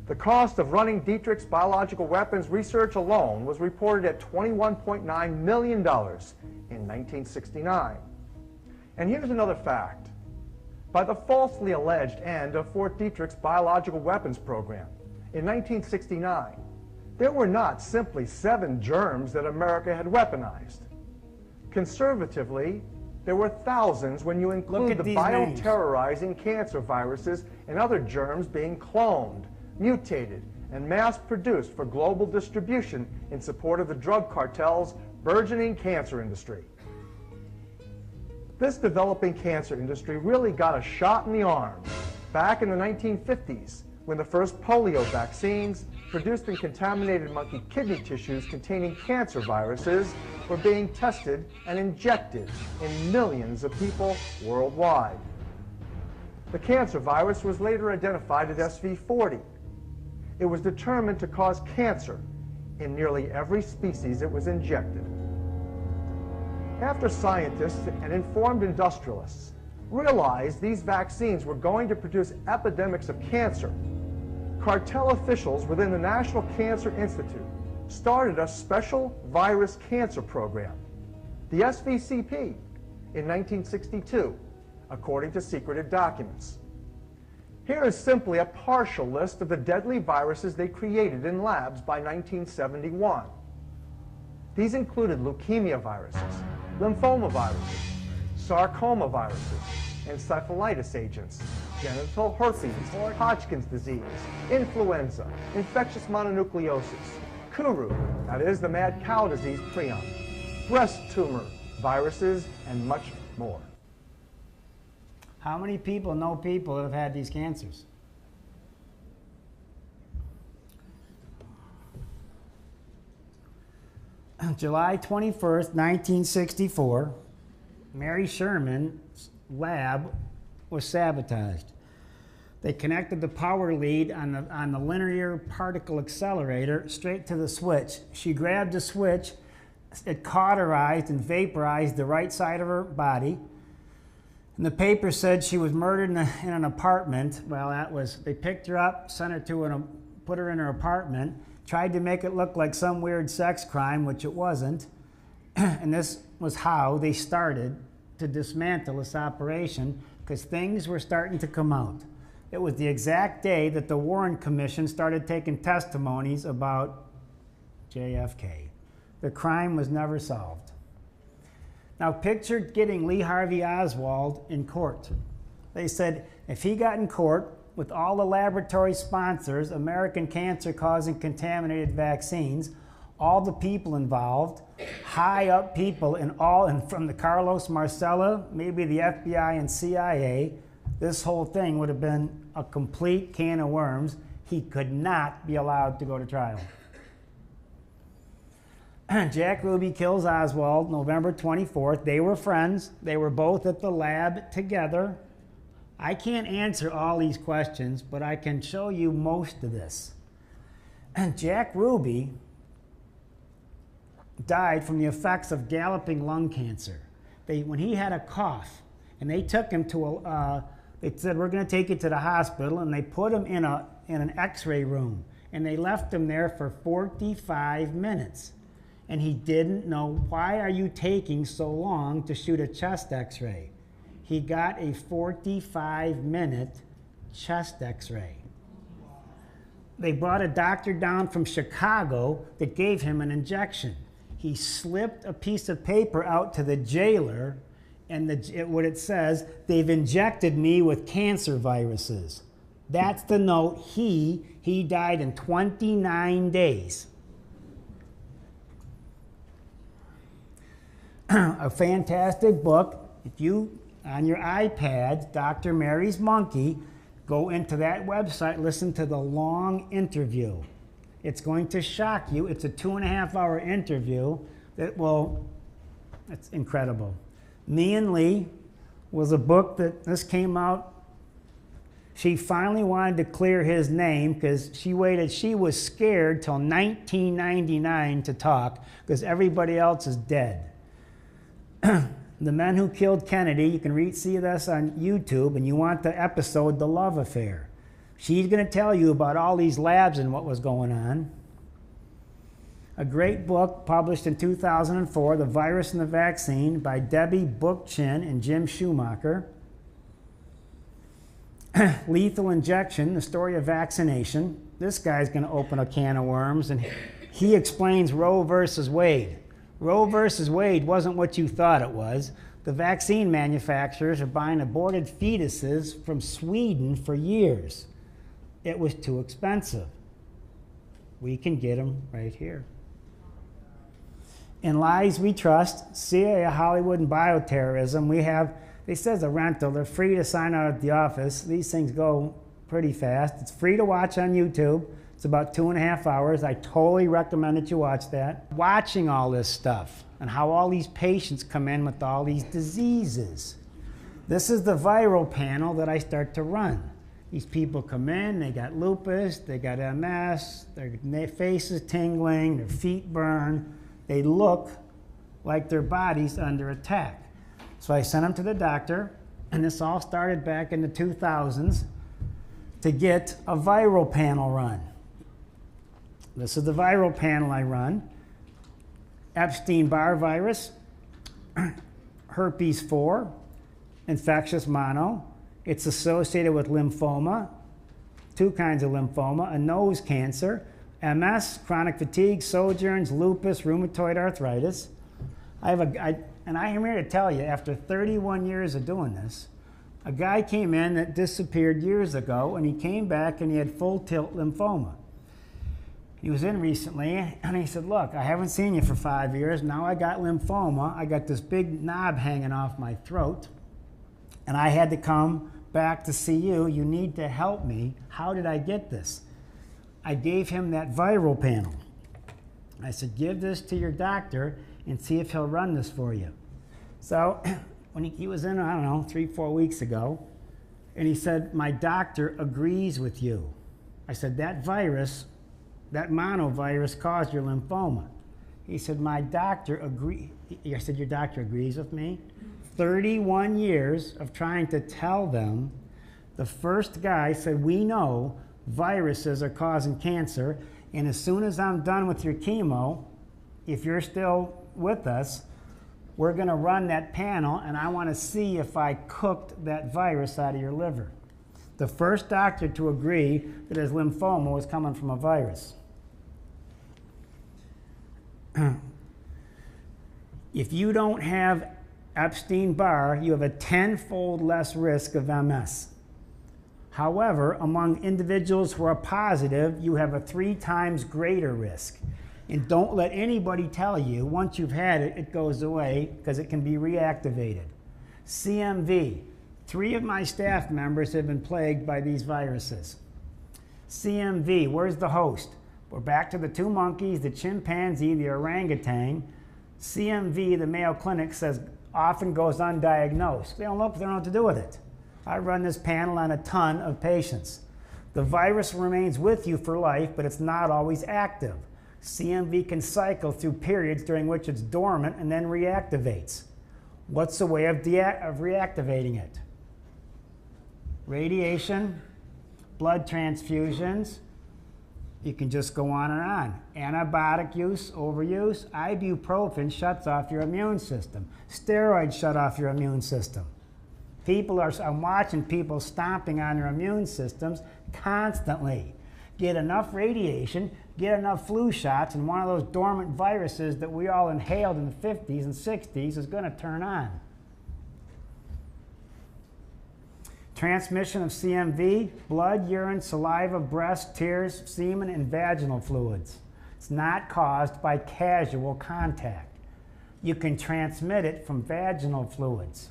The cost of running Dietrich's biological weapons research alone was reported at $21.9 million in 1969. And here's another fact. By the falsely alleged end of Fort Detrick's biological weapons program in 1969, there were not simply 7 germs that America had weaponized. Conservatively, there were thousands when you include the bioterrorizing cancer viruses and other germs being cloned, mutated, and mass-produced for global distribution in support of the drug cartel's burgeoning cancer industry. This developing cancer industry really got a shot in the arm back in the 1950s when the first polio vaccines produced in contaminated monkey kidney tissues containing cancer viruses were being tested and injected in millions of people worldwide. The cancer virus was later identified as SV40. It was determined to cause cancer in nearly every species it was injected. After scientists and informed industrialists realized these vaccines were going to produce epidemics of cancer, cartel officials within the National Cancer Institute started a special virus cancer program, the SVCP, in 1962, according to secreted documents. Here is simply a partial list of the deadly viruses they created in labs by 1971. These included leukemia viruses, lymphoma viruses, sarcoma viruses, encephalitis agents, genital herpes, Hodgkin's disease, influenza, infectious mononucleosis, Kuru, that is the mad cow disease prion, breast tumor viruses, and much more. How many people know people that have had these cancers? July 21st, 1964, Mary Sherman's lab was sabotaged. They connected the power lead on the linear particle accelerator straight to the switch. She grabbed the switch, it cauterized and vaporized the right side of her body. And the paper said she was murdered in an apartment. Well, they picked her up, sent her to put her in her apartment, tried to make it look like some weird sex crime, which it wasn't. And this was how they started to dismantle this operation, because things were starting to come out. It was the exact day that the Warren Commission started taking testimonies about JFK. The crime was never solved. Now picture getting Lee Harvey Oswald in court. They said if he got in court with all the laboratory sponsors, American cancer-causing contaminated vaccines, all the people involved, high up people and from the Carlos Marcella, maybe the FBI and CIA, this whole thing would have been a complete can of worms. He could not be allowed to go to trial. Jack Ruby kills Oswald November 24th. They were friends. They were both at the lab together. I can't answer all these questions, but I can show you most of this. And Jack Ruby died from the effects of galloping lung cancer. When he had a cough, and they took him to they said, we're going to take you to the hospital, and they put him in an x-ray room, and they left him there for 45 minutes. And he didn't know, why are you taking so long to shoot a chest x-ray? He got a 45-minute chest x-ray. They brought a doctor down from Chicago that gave him an injection. He slipped a piece of paper out to the jailer, and what it says, they've injected me with cancer viruses. That's the note. He died in 29 days. A fantastic book. If you, on your iPad, Dr. Mary's Monkey, go into that website, listen to the long interview. It's going to shock you. It's a 2.5-hour interview it's incredible. Me and Lee was a book this came out. She finally wanted to clear his name because she was scared till 1999 to talk because everybody else is dead. The Men Who Killed Kennedy, you can see this on YouTube, and you want the episode, The Love Affair. She's going to tell you about all these labs and what was going on. A great book published in 2004, The Virus and the Vaccine, by Debbie Bookchin and Jim Schumacher. Lethal Injection, The Story of Vaccination. This guy's going to open a can of worms, and he explains Roe versus Wade. Roe versus Wade wasn't what you thought it was. The vaccine manufacturers are buying aborted fetuses from Sweden for years. It was too expensive. We can get them right here. In Lies We Trust, CIA, Hollywood, and bioterrorism, they says a rental. They're free to sign out at the office. These things go pretty fast. It's free to watch on YouTube. It's about 2.5 hours. I totally recommend that you watch that. Watching all this stuff and how all these patients come in with all these diseases. This is the viral panel that I start to run. These people come in, they got lupus, they got MS, their face is tingling, their feet burn. They look like their body's under attack. So I sent them to the doctor, and this all started back in the 2000s to get a viral panel run. This is the viral panel I run. Epstein-Barr virus, herpes 4, infectious mono. It's associated with lymphoma, 2 kinds of lymphoma, a nose cancer, MS, chronic fatigue, Sjögren's, lupus, rheumatoid arthritis. And I'm here to tell you, after 31 years of doing this, a guy came in that disappeared years ago, and he came back and he had full tilt lymphoma. He was in recently, and he said, look, I haven't seen you for 5 years. Now I got lymphoma. I got this big knob hanging off my throat, and I had to come back to see you. You need to help me. How did I get this? I gave him that viral panel. I said, give this to your doctor and see if he'll run this for you. So when he was in, I don't know, 3-4 weeks ago, and he said, my doctor agrees with you. I said, that virus, that monovirus caused your lymphoma. He said, my doctor agrees. I said, your doctor agrees with me? 31 years of trying to tell them. The first guy said, we know viruses are causing cancer, and as soon as I'm done with your chemo, if you're still with us, we're going to run that panel, and I want to see if I cooked that virus out of your liver. The first doctor to agree that his lymphoma was coming from a virus. If you don't have Epstein-Barr, you have a 10-fold less risk of MS. However, among individuals who are positive, you have a 3 times greater risk. And don't let anybody tell you, once you've had it, it goes away, because it can be reactivated. CMV. 3 of my staff members have been plagued by these viruses. CMV, where's the host? We're back to the 2 monkeys, the chimpanzee, the orangutan. CMV, the Mayo Clinic says, often goes undiagnosed. They don't know what to do with it. I run this panel on a ton of patients. The virus remains with you for life, but it's not always active. CMV can cycle through periods during which it's dormant and then reactivates. What's the way of reactivating it? Radiation, blood transfusions. You can just go on and on. Antibiotic use, overuse. Ibuprofen shuts off your immune system. Steroids shut off your immune system. I'm watching people stomping on their immune systems constantly. Get enough radiation, get enough flu shots, and one of those dormant viruses that we all inhaled in the 50s and 60s is going to turn on. Transmission of CMV, blood, urine, saliva, breast, tears, semen, and vaginal fluids. It's not caused by casual contact. You can transmit it from vaginal fluids.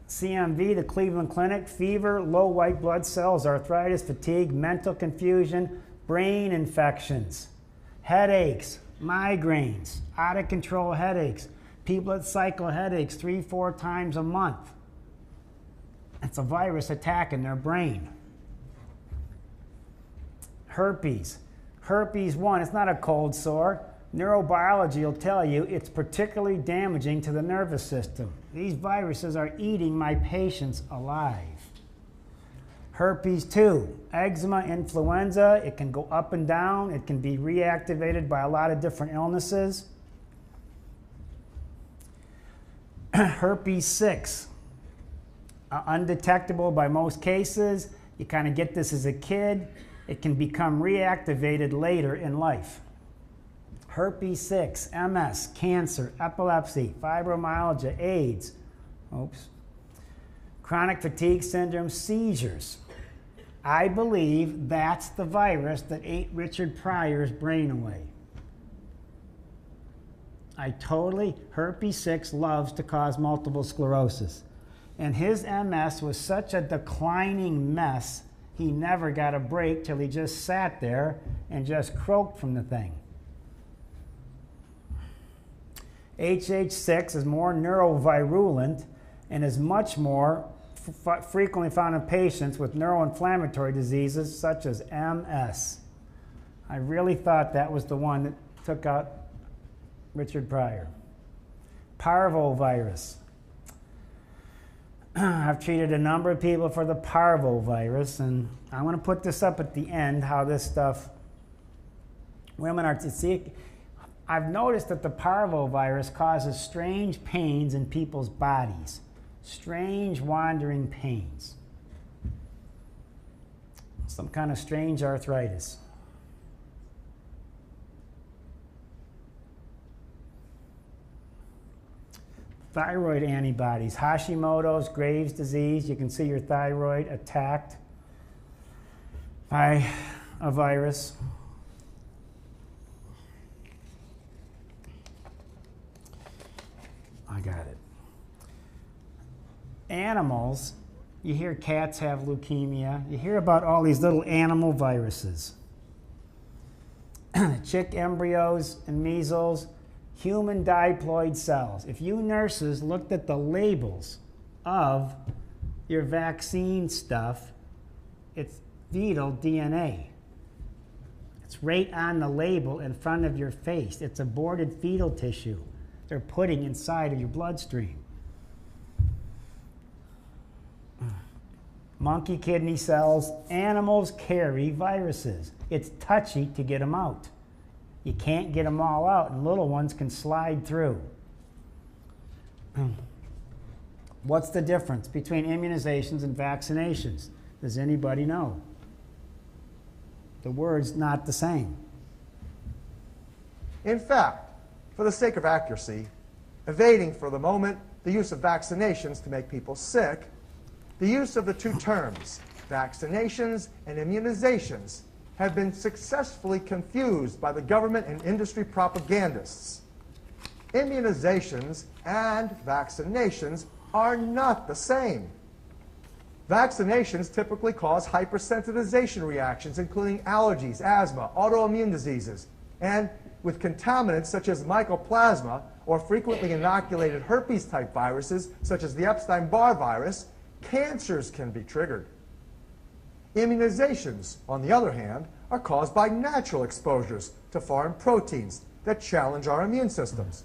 CMV, the Cleveland Clinic, fever, low white blood cells, arthritis, fatigue, mental confusion, brain infections, headaches, migraines, out of control headaches, people that cycle headaches 3-4 times a month. It's a virus attacking their brain. Herpes. Herpes 1, it's not a cold sore. Neurobiology will tell you it's particularly damaging to the nervous system. These viruses are eating my patients alive. Herpes 2, eczema, influenza. It can go up and down. It can be reactivated by a lot of different illnesses. Herpes 6, undetectable by most cases. You kind of get this as a kid. It can become reactivated later in life. Herpes 6, MS, cancer, epilepsy, fibromyalgia, AIDS, chronic fatigue syndrome, seizures. I believe that's the virus that ate Richard Pryor's brain away. Herpes 6 loves to cause multiple sclerosis. And his MS was such a declining mess, he never got a break till he just sat there and just croaked from the thing. HH6 is more neurovirulent and is much more frequently found in patients with neuroinflammatory diseases such as MS. I really thought that was the one that took out Richard Pryor. Parvovirus. I've treated a number of people for the parvovirus, and I'm going to put this up at the end, how this stuff, women are to see. I've noticed that the parvovirus causes strange pains in people's bodies, strange wandering pains, some kind of strange arthritis. Thyroid antibodies, Hashimoto's, Graves' disease. You can see your thyroid attacked by a virus. I got it. Animals, you hear cats have leukemia. You hear about all these little animal viruses. Chick embryos and measles. Human diploid cells. If you nurses looked at the labels of your vaccine stuff, it's fetal DNA. It's right on the label in front of your face. It's aborted fetal tissue they're putting inside of your bloodstream. Monkey kidney cells. Animals carry viruses. It's touchy to get them out. You can't get them all out, and little ones can slide through. What's the difference between immunizations and vaccinations? Does anybody know? The word's not the same. In fact, for the sake of accuracy, evading for the moment the use of vaccinations to make people sick, the use of the two terms, vaccinations and immunizations, have been successfully confused by the government and industry propagandists. Immunizations and vaccinations are not the same. Vaccinations typically cause hypersensitization reactions, including allergies, asthma, autoimmune diseases, and with contaminants such as mycoplasma or frequently inoculated herpes-type viruses, such as the Epstein-Barr virus, cancers can be triggered. Immunizations, on the other hand, are caused by natural exposures to foreign proteins that challenge our immune systems.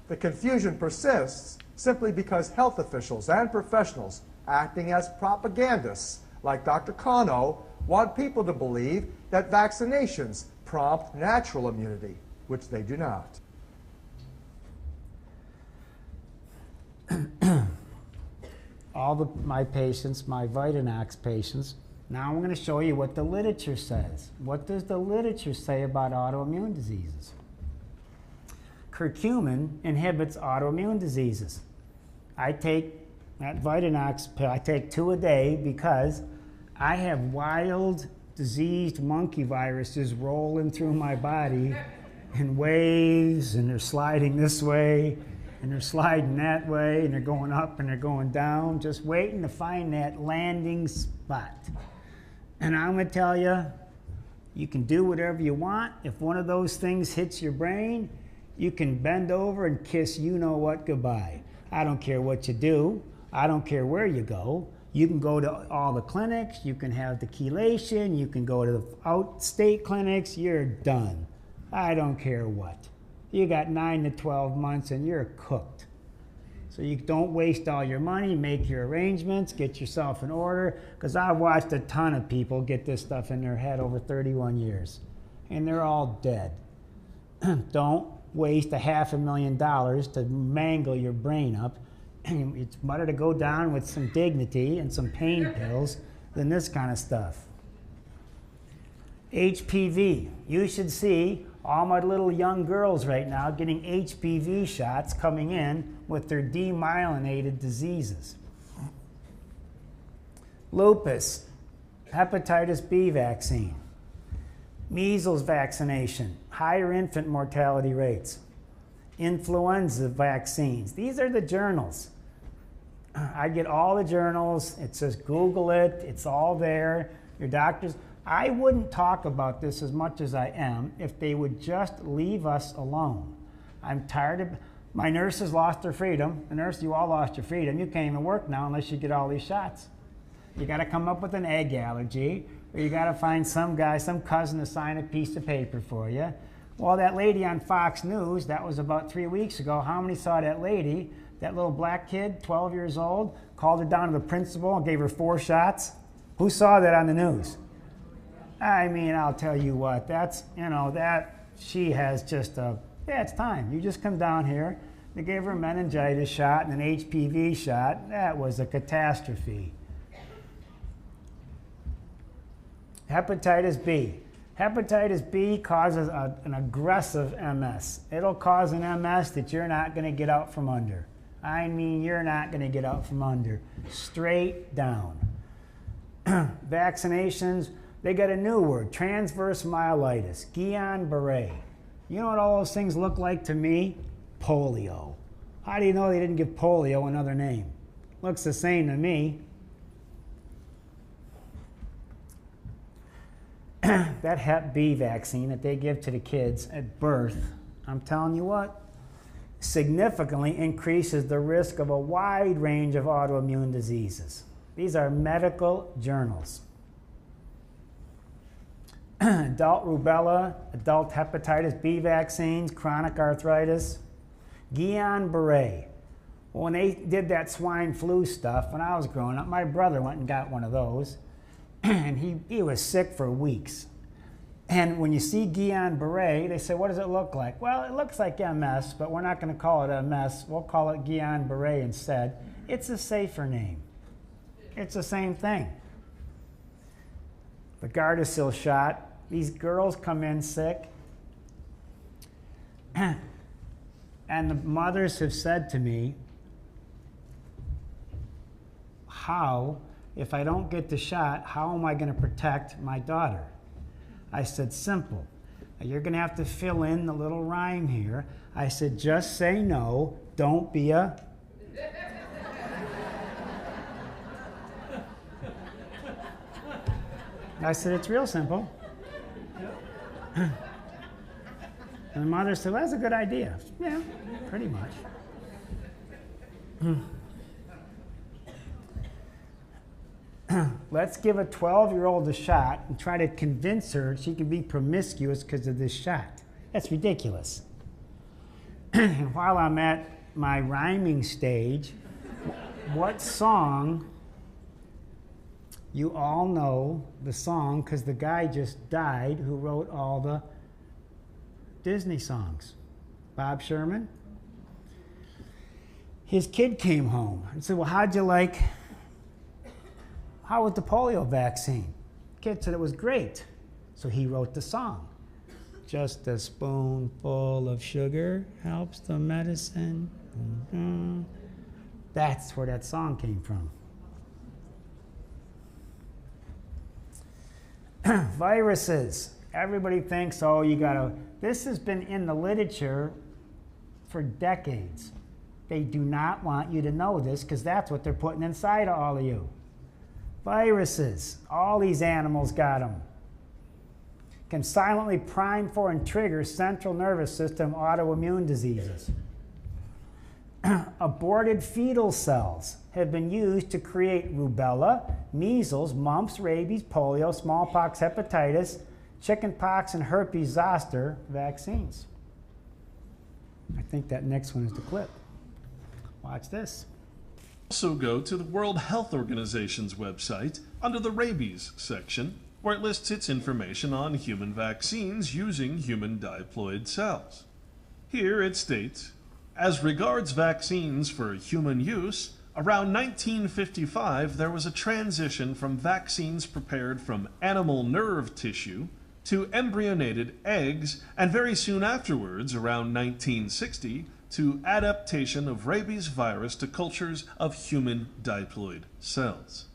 The confusion persists simply because health officials and professionals acting as propagandists, like Dr. Kano, want people to believe that vaccinations prompt natural immunity, which they do not. My patients, my Vitanax patients, now I'm going to show you what the literature says. What does the literature say about autoimmune diseases? Curcumin inhibits autoimmune diseases. I take that Vitanax pill, I take 2 a day because I have wild, diseased monkey viruses rolling through my body in waves, and they're sliding this way, and they're sliding that way, and they're going up and they're going down, just waiting to find that landing spot. And I'm going to tell you, you can do whatever you want. If one of those things hits your brain, you can bend over and kiss you-know-what goodbye. I don't care what you do. I don't care where you go. You can go to all the clinics. You can have the chelation. You can go to the out-state clinics. You're done. I don't care what. You got 9 to 12 months and you're cooked. So you don't waste all your money, make your arrangements, get yourself in order, because I've watched a ton of people get this stuff in their head over 31 years, and they're all dead. Don't waste $500,000 to mangle your brain up. It's better to go down with some dignity and some pain pills than this kind of stuff. HPV. You should see all my little young girls right now getting HPV shots coming in with their demyelinated diseases. Lupus, hepatitis B vaccine, measles vaccination, higher infant mortality rates, influenza vaccines. These are the journals. I get all the journals. It says Google it. It's all there. Your doctors. I wouldn't talk about this as much as I am if they would just leave us alone. I'm tired of, my nurses lost their freedom. The nurse, you all lost your freedom. You can't even work now unless you get all these shots. You got to come up with an egg allergy, or you got to find some guy, some cousin to sign a piece of paper for you. Well, that lady on Fox News, that was about 3 weeks ago. How many saw that lady, that little black kid, 12 years old, called her down to the principal and gave her 4 shots? Who saw that on the news? I mean, I'll tell you what, that's, you know, that she has just a, yeah, it's time. You just come down here. They gave her a meningitis shot and an HPV shot. That was a catastrophe. Hepatitis B. Hepatitis B causes an aggressive MS. It'll cause an MS that you're not going to get out from under. I mean, you're not going to get out from under. Straight down. Vaccinations, they got a new word, transverse myelitis, Guillain-Barré. You know what all those things look like to me? Polio. How do you know they didn't give polio another name? Looks the same to me. That Hep B vaccine that they give to the kids at birth, I'm telling you what, significantly increases the risk of a wide range of autoimmune diseases. These are medical journals. Adult rubella, adult hepatitis B vaccines, chronic arthritis, Guillain-Barré. Well, when they did that swine flu stuff, when I was growing up, my brother went and got one of those, and he was sick for weeks. And when you see Guillain-Barré, they say, what does it look like? Well, it looks like MS, but we're not going to call it MS. We'll call it Guillain-Barré instead. It's a safer name. It's the same thing. The Gardasil shot, these girls come in sick, and the mothers have said to me, how, if I don't get the shot, how am I going to protect my daughter? I said, simple. You're going to have to fill in the little rhyme here. I said, just say no, don't be a... I said, it's real simple. And the mother said, well, that's a good idea. Yeah, pretty much. Let's give a 12-year-old a shot and try to convince her she can be promiscuous because of this shot. That's ridiculous. And while I'm at my rhyming stage, what song, you all know the song because the guy just died who wrote all the Disney songs. Bob Sherman. His kid came home and said, well, how'd you like, how was the polio vaccine? Kid said it was great. So he wrote the song. Just a spoonful of sugar helps the medicine. Mm-hmm. That's where that song came from. Viruses. Everybody thinks, oh, you gotta, this has been in the literature for decades. They do not want you to know this because that's what they're putting inside of all of you. Viruses. All these animals got them. Can silently prime for and trigger central nervous system autoimmune diseases. Aborted fetal cells have been used to create rubella, measles, mumps, rabies, polio, smallpox, hepatitis, chickenpox, and herpes zoster vaccines. I think that next one is the clip. Watch this. Also go to the World Health Organization's website under the rabies section, where it lists its information on human vaccines using human diploid cells. Here it states, as regards vaccines for human use, around 1955 there was a transition from vaccines prepared from animal nerve tissue to embryonated eggs, and very soon afterwards, around 1960, to adaptation of rabies virus to cultures of human diploid cells.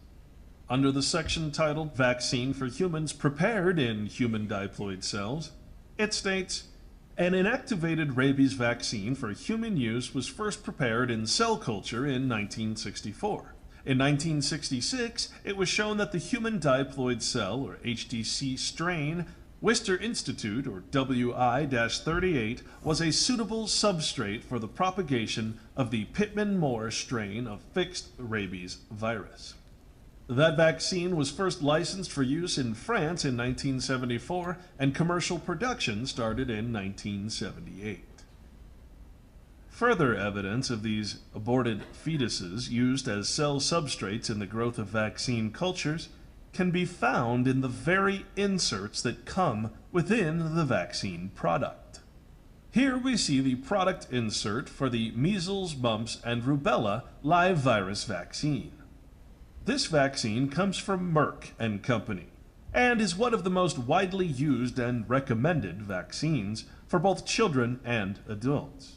Under the section titled Vaccine for Humans Prepared in Human Diploid Cells, it states, An inactivated rabies vaccine for human use was first prepared in cell culture in 1964. In 1966, it was shown that the human diploid cell, or HDC strain, Wistar Institute, or WI-38, was a suitable substrate for the propagation of the Pittman-Moore strain of fixed rabies virus. That vaccine was first licensed for use in France in 1974, and commercial production started in 1978. Further evidence of these aborted fetuses used as cell substrates in the growth of vaccine cultures can be found in the very inserts that come within the vaccine product. Here we see the product insert for the measles, mumps, and rubella live virus vaccine. This vaccine comes from Merck and Company and is one of the most widely used and recommended vaccines for both children and adults.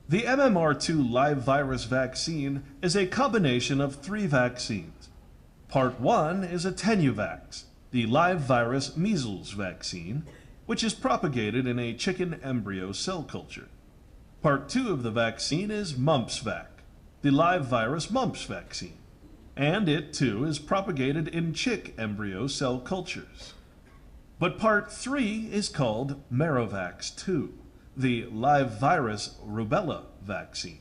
The MMR2 live virus vaccine is a combination of 3 vaccines. Part 1 is Attenuvax, the live virus measles vaccine, which is propagated in a chicken embryo cell culture. Part 2 of the vaccine is MumpsVac, the live virus mumps vaccine, and it too is propagated in chick embryo cell cultures. But Part 3 is called Merovax-2, the live virus rubella vaccine,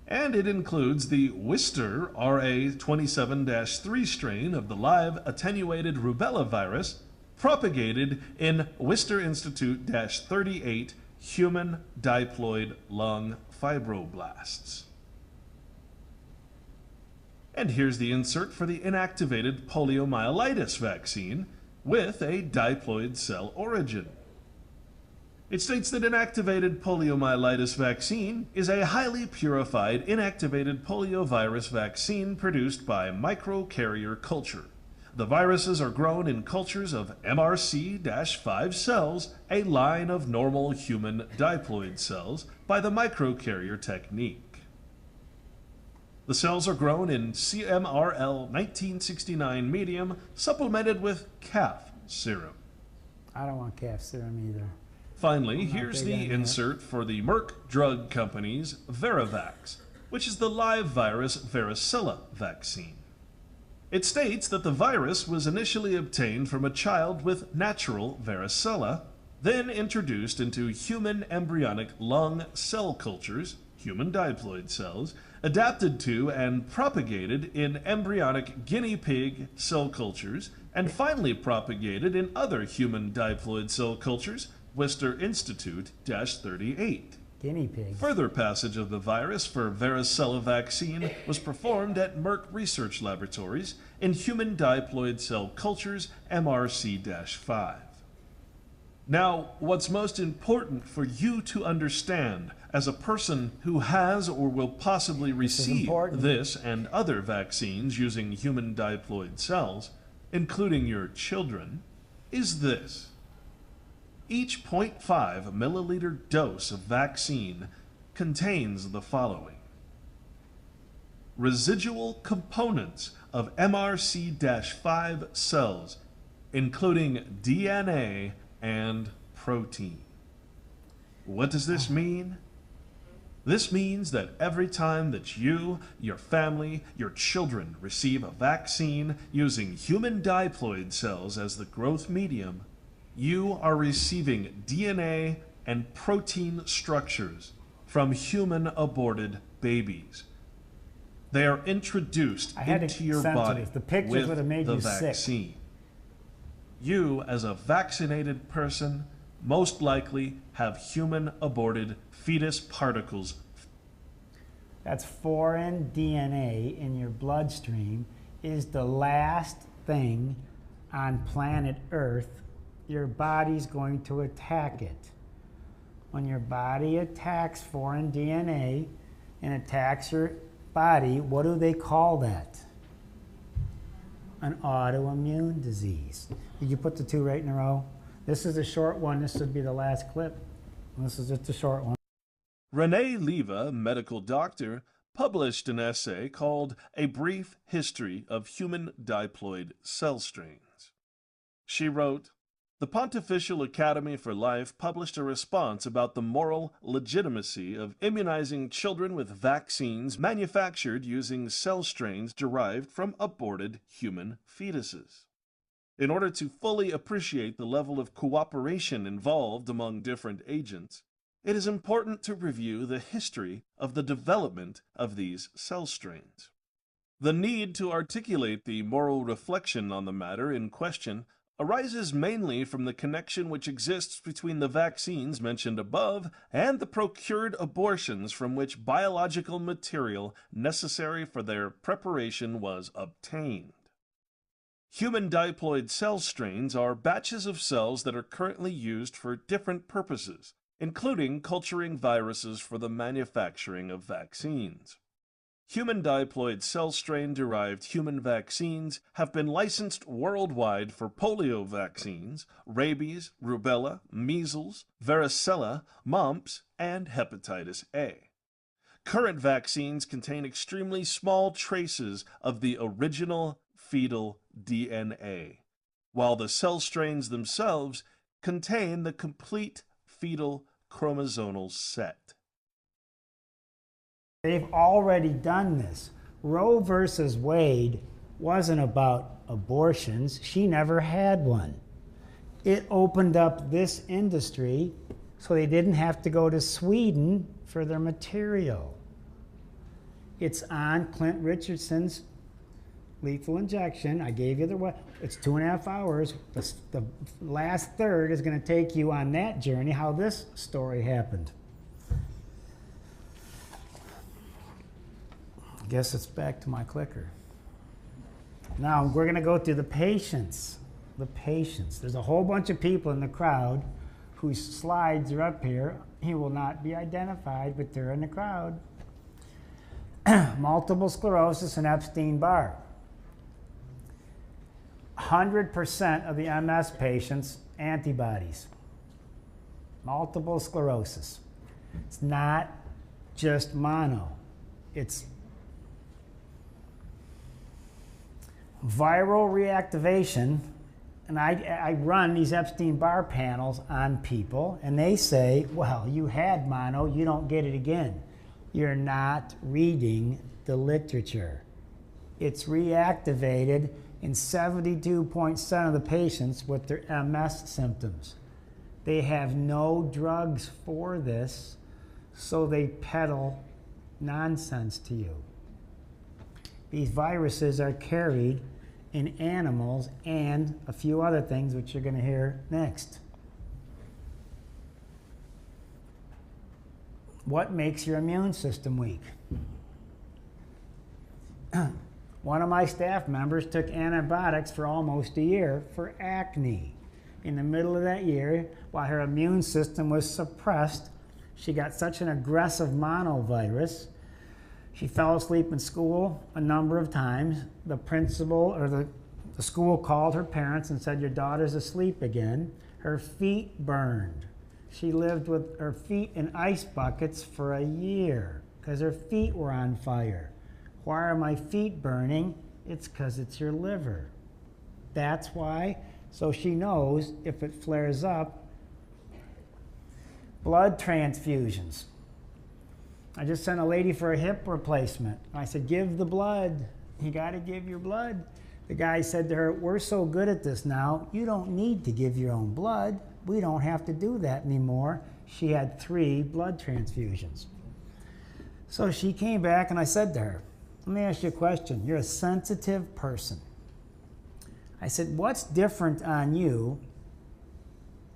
and it includes the Wistar RA27-3 strain of the live attenuated rubella virus propagated in Wistar Institute-38 human diploid lung fibroblasts. And here's the insert for the inactivated poliomyelitis vaccine with a diploid cell origin. It states that inactivated poliomyelitis vaccine is a highly purified inactivated poliovirus vaccine produced by microcarrier culture. The viruses are grown in cultures of MRC-5 cells, a line of normal human diploid cells, by the microcarrier technique. The cells are grown in CMRL 1969 medium, supplemented with calf serum. I don't want calf serum either. Finally, here's the insert for the Merck Drug Company's Veravax, which is the live virus varicella vaccine. It states that the virus was initially obtained from a child with natural varicella, then introduced into human embryonic lung cell cultures, human diploid cells, adapted to and propagated in embryonic guinea pig cell cultures, and finally propagated in other human diploid cell cultures, Wistar Institute-38. Guinea pigs. Further passage of the virus for varicella vaccine was performed at Merck Research Laboratories in human diploid cell cultures MRC-5. Now, what's most important for you to understand as a person who has or will possibly receive this and other vaccines using human diploid cells, including your children, is this. Each 0.5 milliliter dose of vaccine contains the following: residual components of MRC-5 cells, including DNA and protein. What does this mean? This means that every time that you, your family, your children receive a vaccine using human diploid cells as the growth medium, you are receiving DNA and protein structures from human aborted babies. They are introduced into your body the pictures would have made with you the vaccine. sick. You, as a vaccinated person, most likely have human aborted fetus particles. That's foreign DNA in your bloodstream is the last thing on planet Earth your body's going to attack it. When your body attacks foreign DNA and attacks your body, what do they call that? An autoimmune disease. Did you put the two right in a row? This is a short one. This would be the last clip. This is just a short one. Renee Leva, medical doctor, published an essay called A Brief History of Human Diploid Cell Strains. She wrote, The Pontifical Academy for Life published a response about the moral legitimacy of immunizing children with vaccines manufactured using cell strains derived from aborted human fetuses. In order to fully appreciate the level of cooperation involved among different agents, it is important to review the history of the development of these cell strains. The need to articulate the moral reflection on the matter in question arises mainly from the connection which exists between the vaccines mentioned above and the procured abortions from which biological material necessary for their preparation was obtained. Human diploid cell strains are batches of cells that are currently used for different purposes, including culturing viruses for the manufacturing of vaccines. Human diploid cell strain-derived human vaccines have been licensed worldwide for polio vaccines, rabies, rubella, measles, varicella, mumps, and hepatitis A. Current vaccines contain extremely small traces of the original fetal DNA, while the cell strains themselves contain the complete fetal chromosomal set. They've already done this. Roe versus Wade wasn't about abortions. She never had one. It opened up this industry so they didn't have to go to Sweden for their material. It's on Clint Richardson's lethal injection. I gave you the, it's 2.5 hours. The last third is going to take you on that journey, how this story happened. I guess it's back to my clicker. Now we're going to go through the patients. The patients. There's a whole bunch of people in the crowd whose slides are up here. He will not be identified, but they're in the crowd. Multiple sclerosis and Epstein-Barr. 100% of the MS patients, antibodies. Multiple sclerosis. It's not just mono. It's viral reactivation, and I run these Epstein-Barr panels on people, and they say, well, you had mono, you don't get it again. You're not reading the literature. It's reactivated in 72% of the patients with their MS symptoms. They have no drugs for this, so they peddle nonsense to you. These viruses are carried in animals and a few other things which you're going to hear next. What makes your immune system weak? One of my staff members took antibiotics for almost a year for acne. In the middle of that year, while her immune system was suppressed, she got such an aggressive monovirus. She fell asleep in school a number of times. The principal or the school called her parents and said, your daughter's asleep again. Her feet burned. She lived with her feet in ice buckets for a year because her feet were on fire. Why are my feet burning? It's because it's your liver. That's why. So she knows if it flares up. Blood transfusions. I just sent a lady for a hip replacement. I said, give the blood. You got to give your blood. The guy said to her, we're so good at this now, you don't need to give your own blood. We don't have to do that anymore. She had 3 blood transfusions. So she came back and I said to her, let me ask you a question. You're a sensitive person. I said, what's different on you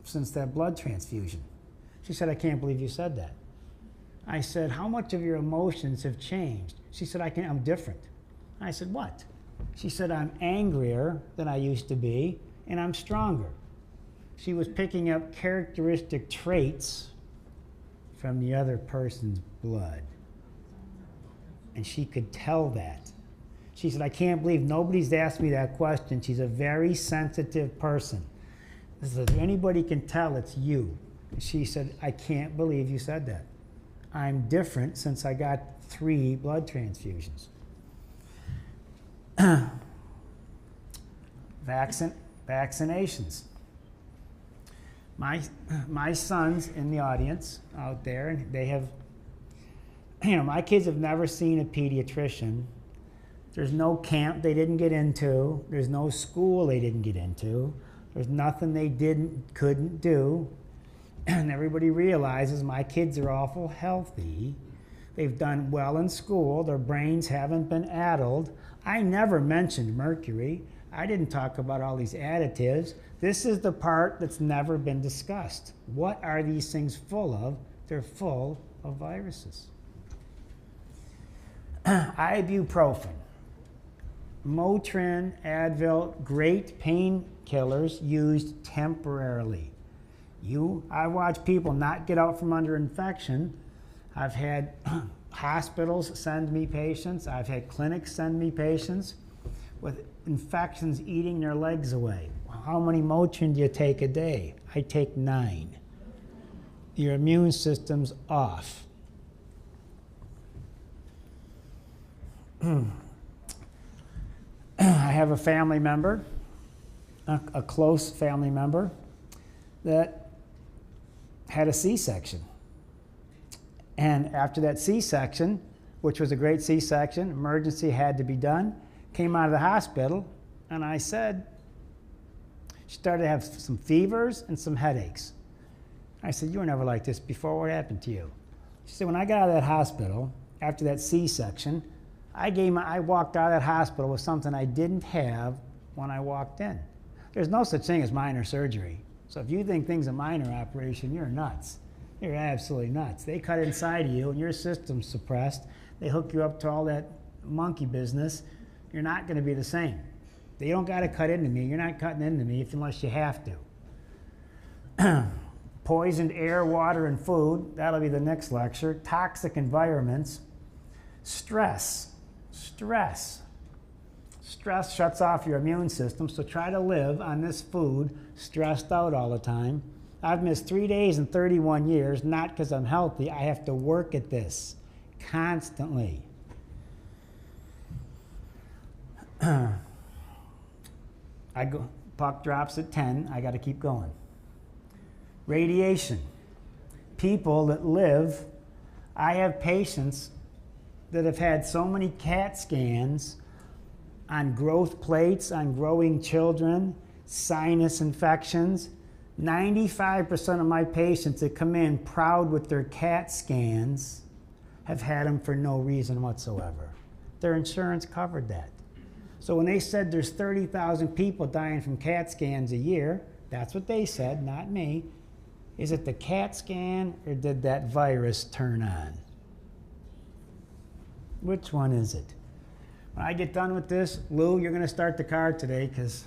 since that blood transfusion? She said, I can't believe you said that. I said, how much of your emotions have changed? She said, I'm different. I said, what? She said, I'm angrier than I used to be, and I'm stronger. She was picking up characteristic traits from the other person's blood. And she could tell that. She said, I can't believe nobody's asked me that question. She's a very sensitive person. I said, if anybody can tell, it's you. She said, I can't believe you said that. I'm different since I got 3 blood transfusions. Vaccinations. My son's in the audience out there, and they have, my kids have never seen a pediatrician. There's no camp they didn't get into. There's no school they didn't get into. There's nothing they couldn't do. And everybody realizes my kids are awful healthy. They've done well in school. Their brains haven't been addled. I never mentioned mercury. I didn't talk about all these additives. This is the part that's never been discussed. What are these things full of? They're full of viruses. Ibuprofen, Motrin, Advil, great painkillers used temporarily. I watch people not get out from under infection. I've had hospitals send me patients. I've had clinics send me patients with infections eating their legs away. How many Motrin do you take a day? I take 9. Your immune system's off. I have a family member, a close family member, that had a C-section. And after that C-section, which was a great C-section, emergency had to be done, came out of the hospital, and I said, she started to have some fevers and some headaches. I said, you were never like this before. What happened to you? She said, when I got out of that hospital, after that C-section, I walked out of that hospital with something I didn't have when I walked in. There's no such thing as minor surgery. So if you think things a minor operation, you're nuts. You're absolutely nuts. They cut inside of you and your system's suppressed. They hook you up to all that monkey business. You're not going to be the same. They don't got to cut into me. You're not cutting into me unless you have to. Poisoned air, water, and food. That'll be the next lecture. Toxic environments. Stress. Stress shuts off your immune system, so try to live on this food stressed out all the time. I've missed 3 days in 31 years, not because I'm healthy. I have to work at this constantly. Puck drops at 10. I got to keep going. Radiation. People that live, I have patients that have had so many CAT scans on growth plates, on growing children, sinus infections. 95% of my patients that come in proud with their CAT scans have had them for no reason whatsoever. Their insurance covered that. So when they said there's 30,000 people dying from CAT scans a year, that's what they said, not me. Is it the CAT scan or did that virus turn on? Which one is it? When I get done with this, Lou, you're going to start the car today because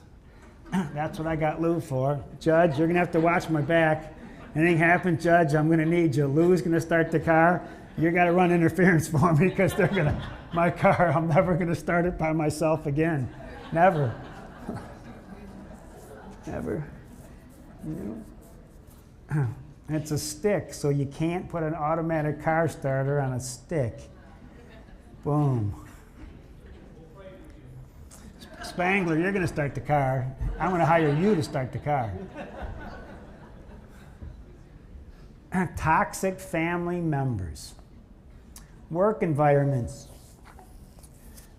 that's what I got Lou for. Judge, you're going to have to watch my back. Anything happens, Judge, I'm going to need you. Lou's going to start the car. You got to run interference for me because they're going to, my car, I'm never going to start it by myself again. Never. Never. You know? It's a stick, so you can't put an automatic car starter on a stick. Boom. Spangler, you're going to start the car. I'm going to hire you to start the car. Toxic family members. Work environments.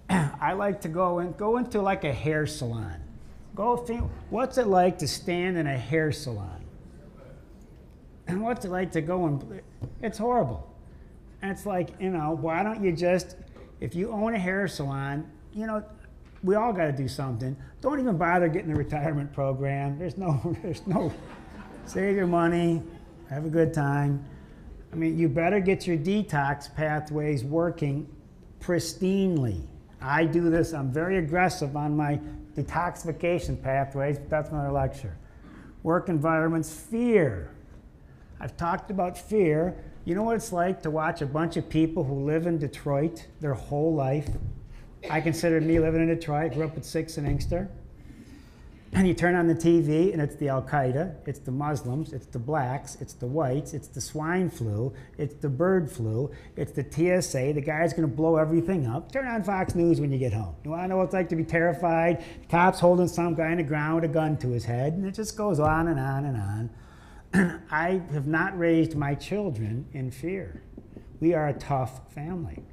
I like to go into like a hair salon. What's it like to stand in a hair salon? And what's it like to go and, it's horrible. And it's like, why don't you just, if you own a hair salon, we all got to do something. Don't even bother getting a retirement program. There's no, save your money, have a good time. I mean, you better get your detox pathways working pristinely. I do this, I'm very aggressive on my detoxification pathways, but that's another lecture. Work environments, fear. I've talked about fear. You know what it's like to watch a bunch of people who live in Detroit their whole life? I consider me living in Detroit, grew up at 6 in Inkster. And you turn on the TV and it's the Al-Qaeda, it's the Muslims, it's the blacks, it's the whites, it's the swine flu, it's the bird flu, it's the TSA, the guy's gonna blow everything up. Turn on Fox News when you get home. You wanna know what it's like to be terrified? Cops holding some guy on the ground with a gun to his head, and it just goes on and on and on. I have not raised my children in fear. We are a tough family.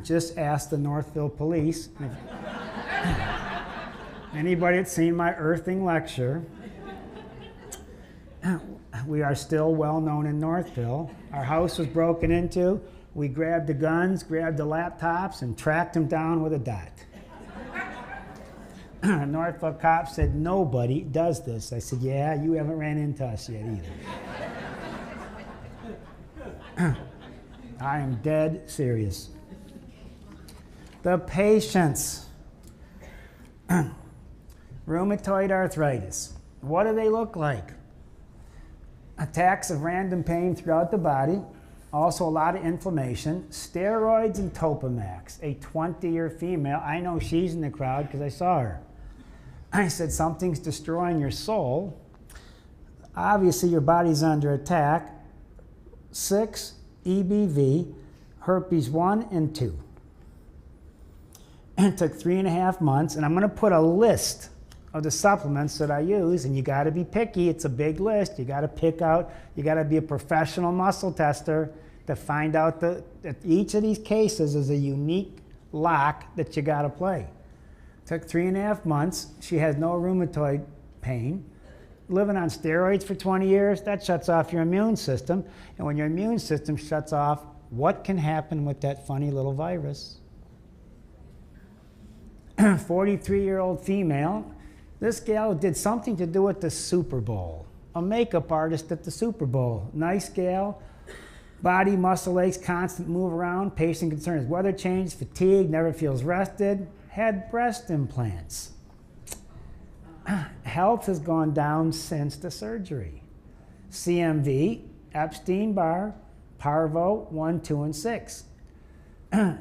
Just ask the Northville police. Anybody that's seen my earthing lecture, we are still well known in Northville. Our house was broken into. We grabbed the guns, grabbed the laptops, and tracked them down with a dot. A Northville cop said, nobody does this. I said, yeah, you haven't ran into us yet either. I am dead serious. The patients. Rheumatoid arthritis. What do they look like? Attacks of random pain throughout the body. Also a lot of inflammation. Steroids and Topamax. A 20-year female. I know she's in the crowd because I saw her. I said, something's destroying your soul. Obviously, your body's under attack. 6 EBV, herpes 1 and 2. It took 3.5 months, and I'm going to put a list of the supplements that I use, and you got to be picky. It's a big list. You got to pick out, you got to be a professional muscle tester to find out that each of these cases is a unique lock that you got to play. Took 3.5 months. She has no rheumatoid pain. Living on steroids for 20 years, that shuts off your immune system. And when your immune system shuts off, what can happen with that funny little virus? 43-year-old female. This gal did something to do with the Super Bowl. A makeup artist at the Super Bowl. Nice gal. Body, muscle aches, constant move around. Patient concerns, weather change, fatigue, never feels rested. Had breast implants. Health has gone down since the surgery. CMV, Epstein-Barr, Parvo, 1, 2, and 6.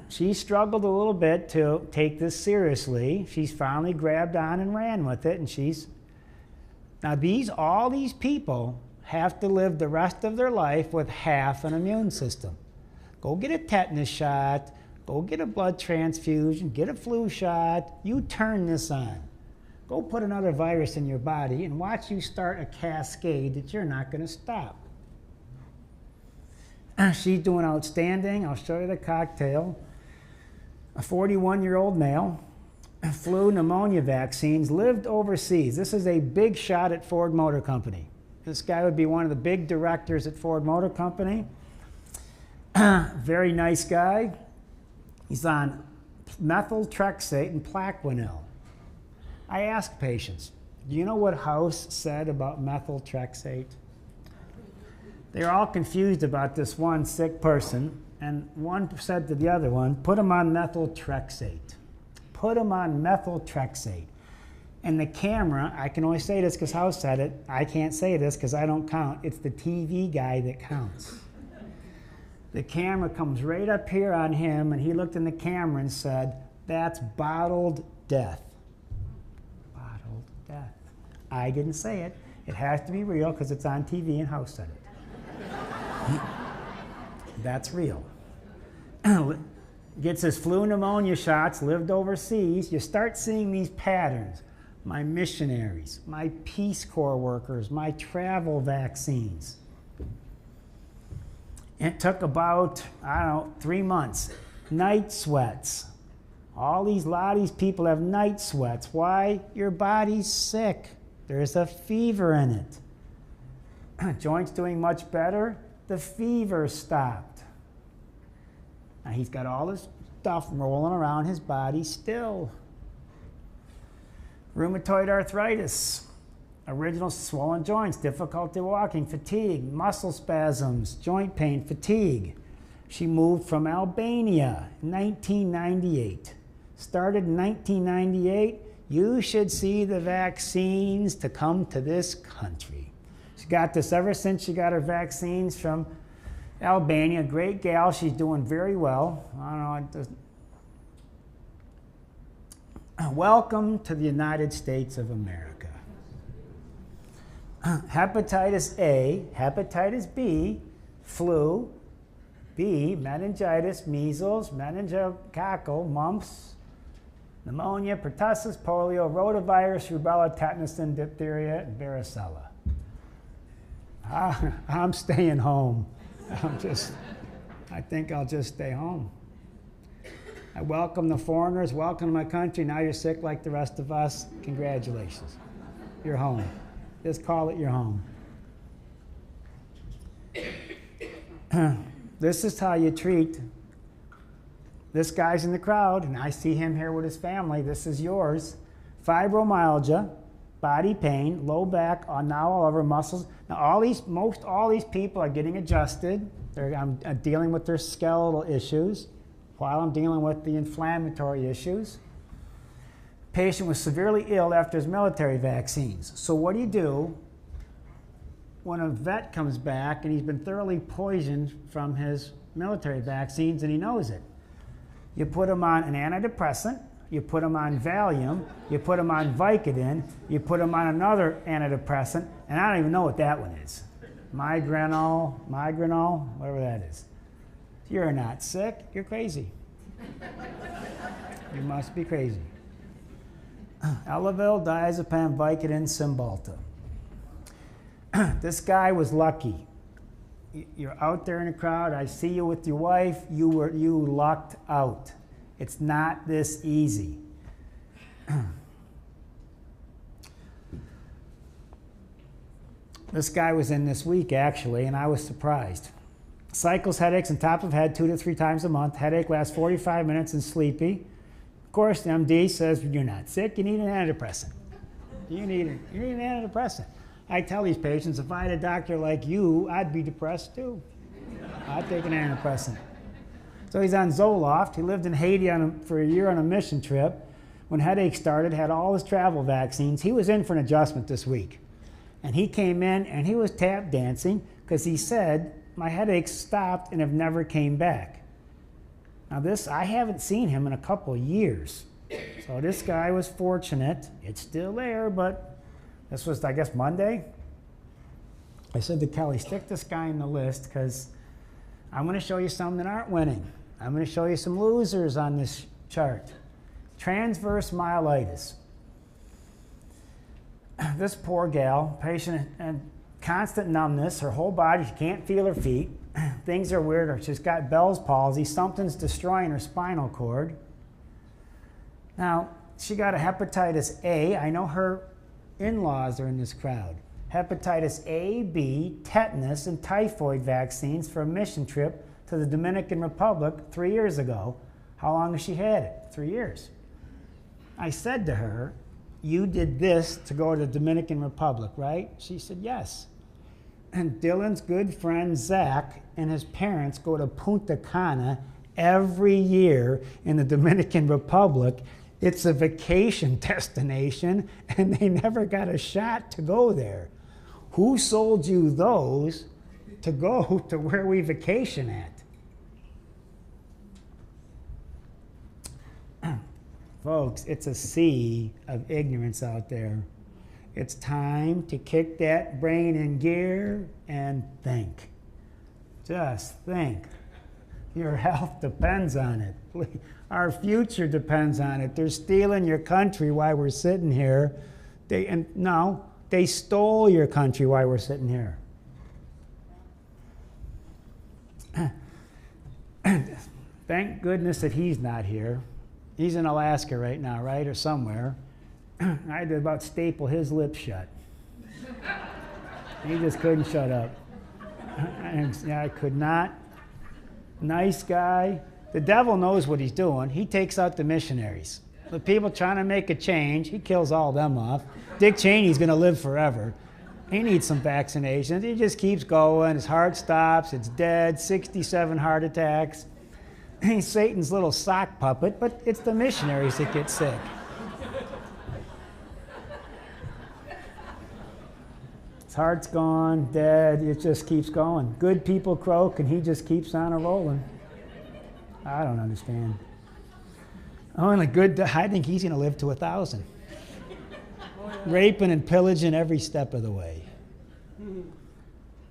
She struggled a little bit to take this seriously. She's finally grabbed on and ran with it, and she's... Now all these people have to live the rest of their life with half an immune system. Go get a tetanus shot, go get a blood transfusion, get a flu shot, you turn this on. Go put another virus in your body and watch you start a cascade that you're not going to stop. She's doing outstanding. I'll show you the cocktail. A 41-year-old male, flu, pneumonia vaccines, lived overseas. This is a big shot at Ford Motor Company. This guy would be one of the big directors at Ford Motor Company. Very nice guy. He's on methotrexate and Plaquenil. I ask patients, do you know what House said about methotrexate? They're all confused about this one sick person, and one said to the other one, put him on methotrexate. Put him on methotrexate. And the camera, I can only say this because House said it, I can't say this because I don't count, it's the TV guy that counts. The camera comes right up here on him, and he looked in the camera and said, that's bottled death. Bottled death. I didn't say it. It has to be real because it's on TV and House said it. That's real. Gets his flu pneumonia shots, lived overseas. You start seeing these patterns. My missionaries, my Peace Corps workers, my travel vaccines. It took about, 3 months. Night sweats. A lot of these people have night sweats. Why? Your body's sick. There's a fever in it. Joints doing much better. The fever stopped. Now he's got all this stuff rolling around his body still. Rheumatoid arthritis. Original swollen joints, difficulty walking, fatigue, muscle spasms, joint pain, fatigue. She moved from Albania in 1998. Started in 1998. You should see the vaccines to come to this country. She got this ever since she got her vaccines from Albania. Great gal. She's doing very well. Welcome to the United States of America. Hepatitis A, hepatitis B, flu, B, meningitis, measles, meningococcal, mumps, pneumonia, pertussis, polio, rotavirus, rubella, tetanus, and diphtheria, and varicella. I'm staying home. I think I'll just stay home. I welcome the foreigners, welcome to my country. Now you're sick like the rest of us. Congratulations. You're home. Just call it your home. This is how you treat. This guy's in the crowd, and I see him here with his family. This is yours. Fibromyalgia, body pain, low back, now all over muscles. Now all these people are getting adjusted. I'm dealing with their skeletal issues while I'm dealing with the inflammatory issues. Patient was severely ill after his military vaccines. So what do when a vet comes back and he's been thoroughly poisoned from his military vaccines and he knows it? You put him on an antidepressant, you put him on Valium, you put him on Vicodin, you put him on another antidepressant, and I don't even know what that one is. Migranol, whatever that is. You're not sick, you're crazy. You must be crazy. Elavil, diazepam, Vicodin, Cymbalta. This guy was lucky. You're out there in a crowd, I see you with your wife, you lucked out. It's not this easy. This guy was in this week, actually, and I was surprised. Cycles, headaches, and top of head 2 to 3 times a month. Headache lasts 45 minutes and sleepy. Of course, the MD says, you're not sick, you need an antidepressant. You need an antidepressant. I tell these patients, if I had a doctor like you, I'd be depressed too. I'd take an antidepressant. So he's on Zoloft. He lived in Haiti for a year on a mission trip. When headaches started, had all his travel vaccines. He was in for an adjustment this week. And he came in and he was tap dancing because he said, my headaches stopped and have never came back. Now I haven't seen him in a couple years. So this guy was fortunate. It's still there, but this was, I guess, Monday. I said to Kelly, stick this guy in the list because I'm going to show you some that aren't winning. I'm going to show you some losers on this chart. Transverse myelitis. This poor gal, patient, and constant numbness, her whole body, she can't feel her feet. Things are weird. She's got Bell's palsy. Something's destroying her spinal cord. Now, she got a hepatitis A. I know her in-laws are in this crowd. Hepatitis A, B, tetanus, and typhoid vaccines for a mission trip to the Dominican Republic 3 years ago. How long has she had it? 3 years. I said to her, you did this to go to the Dominican Republic, right? She said, yes. And Dylan's good friend, Zach, and his parents go to Punta Cana every year in the Dominican Republic. It's a vacation destination, and they never got a shot to go there. Who sold you those to go to where we vacation at? Folks, it's a sea of ignorance out there. It's time to kick that brain in gear and think. Just think. Your health depends on it. Our future depends on it. They're stealing your country while we're sitting here. They stole your country while we're sitting here. Thank goodness that he's not here. He's in Alaska right now, right? Or somewhere. I had to about staple his lips shut. He just couldn't shut up. I could not. Nice guy. The devil knows what he's doing. He takes out the missionaries. The people trying to make a change, he kills all them off. Dick Cheney's going to live forever. He needs some vaccinations. He just keeps going. His heart stops. It's dead. 67 heart attacks. He's Satan's little sock puppet, but it's the missionaries that get sick. His heart's gone, dead. It just keeps going. Good people croak, and he just keeps on a-rolling. I don't understand. Only good, I think he's going to live to 1,000. Raping and pillaging every step of the way.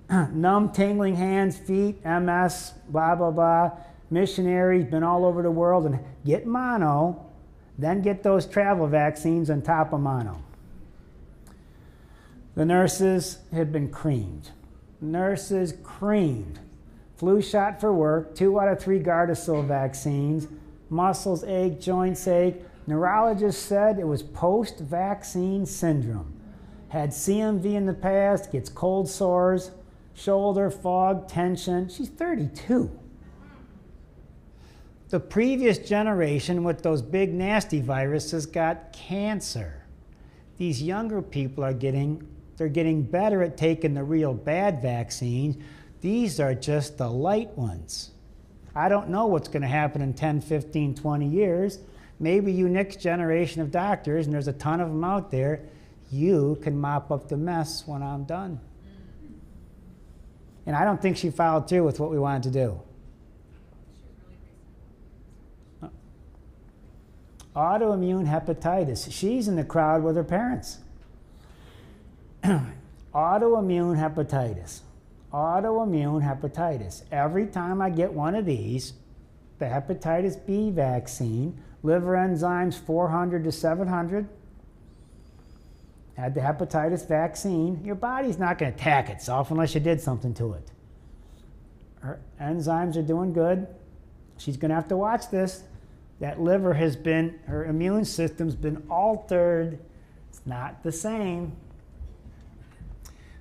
Numb, tingling hands, feet, MS, blah, blah, blah. Missionaries, been all over the world, and get mono, then get those travel vaccines on top of mono. The nurses had been creamed. Nurses creamed. Flu shot for work, 2 out of 3 Gardasil vaccines, muscles ache, joints ache. Neurologist said it was post-vaccine syndrome. Had CMV in the past, gets cold sores, shoulder, fog, tension. She's 32. The previous generation with those big nasty viruses got cancer. These younger people are they're getting better at taking the real bad vaccines. These are just the light ones. I don't know what's going to happen in 10, 15, 20 years. Maybe you next generation of doctors, and there's a ton of them out there, you can mop up the mess when I'm done. And I don't think she followed through with what we wanted to do. Autoimmune hepatitis. She's in the crowd with her parents. Autoimmune hepatitis. Autoimmune hepatitis. Every time I get one of these, the hepatitis B vaccine, liver enzymes 400 to 700, had the hepatitis vaccine, your body's not going to attack itself unless you did something to it. Her enzymes are doing good. She's going to have to watch this. That liver has been, her immune system's been altered. It's not the same.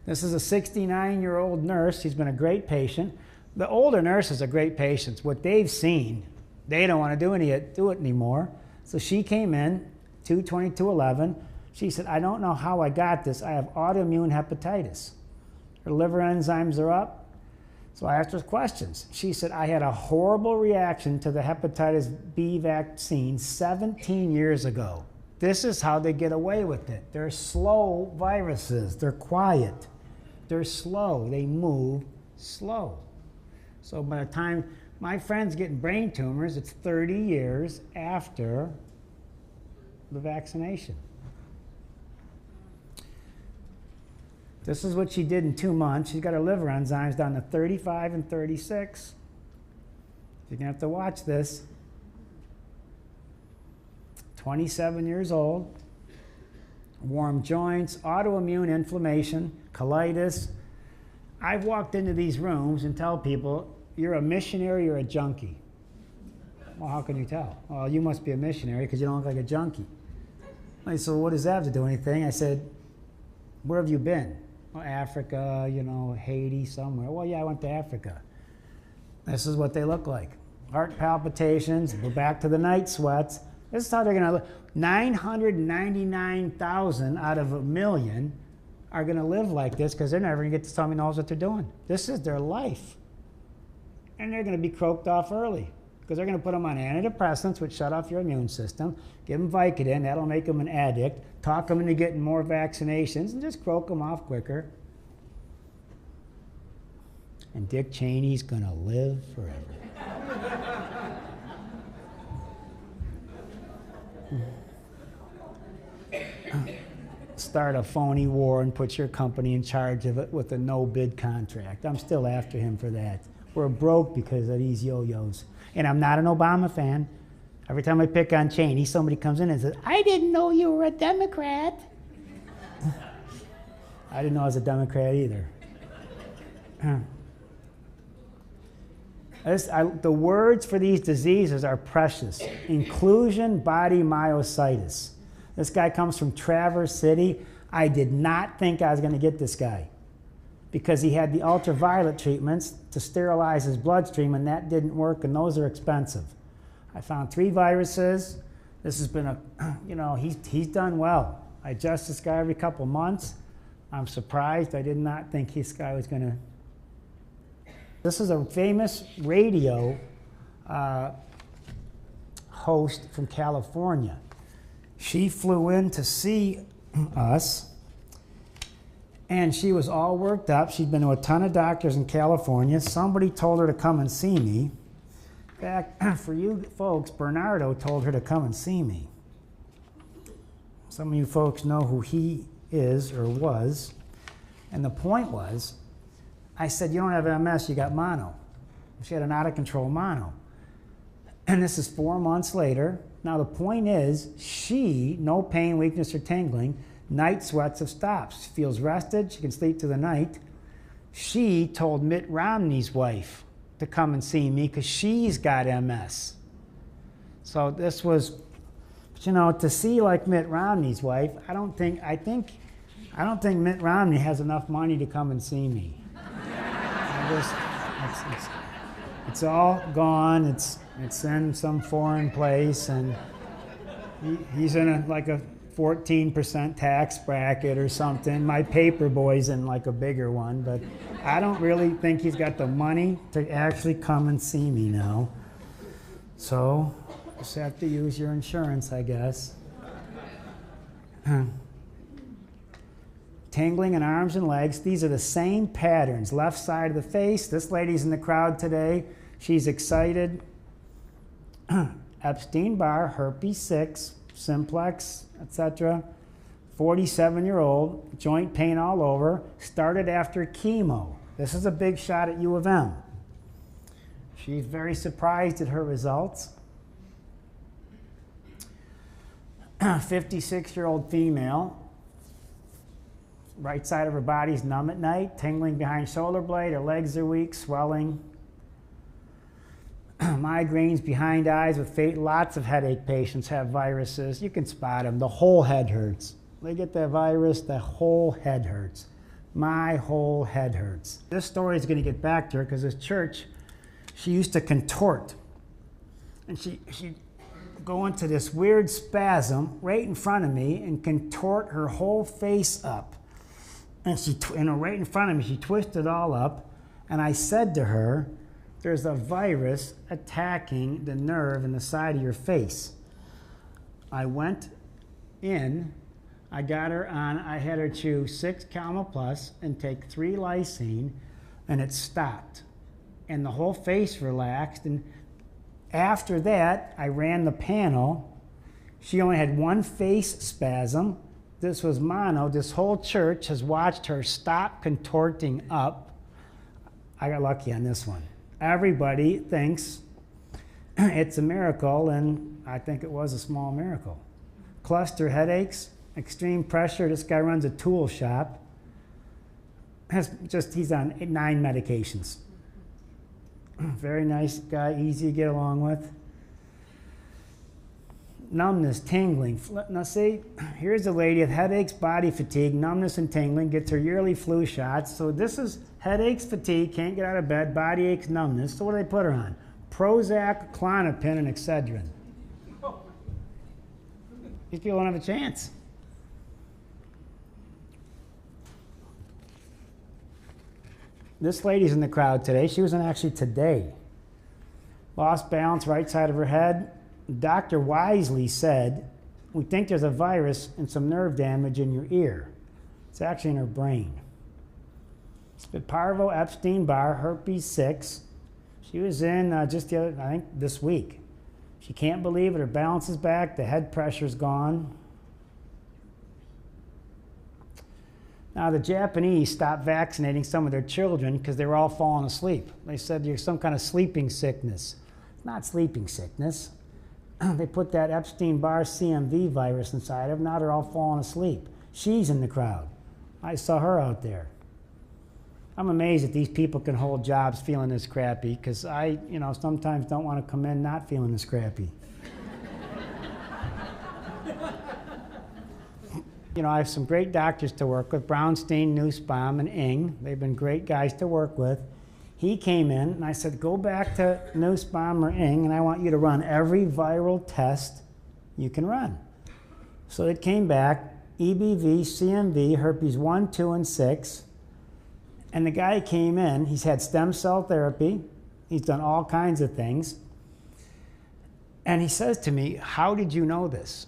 This is a 69-year-old nurse. She's been a great patient. The older nurses are great patients. What they've seen, they don't want to do it anymore. So she came in, 2/22/11. She said, I don't know how I got this. I have autoimmune hepatitis. Her liver enzymes are up. So I asked her questions. She said, I had a horrible reaction to the hepatitis B vaccine 17 years ago. This is how they get away with it. They're slow viruses. They're quiet. They're slow. They move slow. So by the time my friend's getting brain tumors, it's 30 years after the vaccination. This is what she did in 2 months. She's got her liver enzymes down to 35 and 36. You're going to have to watch this. 27 years old, warm joints, autoimmune inflammation, colitis. I've walked into these rooms and tell people, you're a missionary or a junkie. Well, how can you tell? Well, you must be a missionary because you don't look like a junkie. I said, well, what does that have to do with anything? I said, where have you been? Well, Africa, you know, Haiti, somewhere. Well, yeah, I went to Africa. This is what they look like. Heart palpitations, go back to the night sweats. This is how they're going to live. 999,000 out of 1 million are going to live like this because they're never going to get to somebody who knows what they're doing. This is their life. And they're going to be croaked off early because they're going to put them on antidepressants, which shut off your immune system, give them Vicodin, that'll make them an addict, talk them into getting more vaccinations, and just croak them off quicker. And Dick Cheney's going to live forever. Start a phony war and put your company in charge of it with a no-bid contract. I'm still after him for that. We're broke because of these yo-yos. And I'm not an Obama fan. Every time I pick on Cheney, somebody comes in and says, I didn't know you were a Democrat. I didn't know I was a Democrat either. The words for these diseases are precious. Inclusion body myositis. This guy comes from Traverse City. I did not think I was going to get this guy because he had the ultraviolet treatments to sterilize his bloodstream, and that didn't work, and those are expensive. I found 3 viruses. This has been a, you know, he's done well. I adjust this guy every couple months. I'm surprised. I did not think this guy was going to. This is a famous radio host from California. She flew in to see us, and she was all worked up. She'd been to a ton of doctors in California. Somebody told her to come and see me. In fact, for you folks, Bernardo told her to come and see me. Some of you folks know who he is or was. And the point was, I said, you don't have MS, you got mono. She had an out-of-control mono. And this is 4 months later. Now the point is, she, no pain, weakness, or tingling, night sweats have stopped. She feels rested, she can sleep through the night. She told Mitt Romney's wife to come and see me because she's got MS. So this was, but you know, to see like Mitt Romney's wife, I don't think Mitt Romney has enough money to come and see me. It's all gone. It's in some foreign place, and he's in like a 14% tax bracket or something. My paper boy's in like a bigger one, but I don't really think he's got the money to actually come and see me now. So just have to use your insurance, I guess. Tingling in arms and legs. These are the same patterns. Left side of the face. This lady's in the crowd today. She's excited. Epstein-Barr, herpes 6, simplex, etc. 47-year-old, joint pain all over. Started after chemo. This is a big shot at U of M. She's very surprised at her results. 56-year-old female. Right side of her body's numb at night, tingling behind shoulder blade, her legs are weak, swelling. Migraines behind eyes with lots of headache patients have viruses. You can spot them. The whole head hurts. They get that virus, the whole head hurts. My whole head hurts. This story is going to get back to her because this church, she used to contort. And she'd go into this weird spasm right in front of me and contort her whole face up. And right in front of me, she twisted all up, and I said to her, there's a virus attacking the nerve in the side of your face. I went in, I got her on, I had her chew 6 Calma Plus and take 3 lysine, and it stopped. And the whole face relaxed, and after that, I ran the panel. She only had 1 face spasm. This was mono. This whole church has watched her stop contorting up. I got lucky on this one. Everybody thinks it's a miracle, and I think it was a small miracle. Cluster headaches, extreme pressure. This guy runs a tool shop. He's on 9 medications. Very nice guy, easy to get along with. Numbness, tingling. Now see, here's a lady with headaches, body fatigue, numbness and tingling, gets her yearly flu shots. So this is headaches, fatigue, can't get out of bed, body aches, numbness. So what do they put her on? Prozac, Klonopin, and Excedrin. These people don't have a chance. This lady's in the crowd today. She was in actually today. Lost balance, right side of her head. Dr. Wisely said, we think there's a virus and some nerve damage in your ear. It's actually in her brain. But parvo, Epstein-Barr, herpes 6. She was in I think this week. She can't believe it. Her balance is back. The head pressure's gone. Now, the Japanese stopped vaccinating some of their children because they were all falling asleep. They said there's some kind of sleeping sickness. It's not sleeping sickness. They put that Epstein-Barr CMV virus inside of them. Now they're all falling asleep. She's in the crowd. I saw her out there. I'm amazed that these people can hold jobs feeling this crappy, because I, sometimes don't want to come in not feeling this crappy. I have some great doctors to work with, Brownstein, Nussbaum, and Ng. They've been great guys to work with. He came in, and I said, go back to Nussbaum or Ng, and I want you to run every viral test you can run. So it came back, EBV, CMV, herpes 1, 2, and 6. And the guy came in, he's had stem cell therapy, he's done all kinds of things. And he says to me, how did you know this?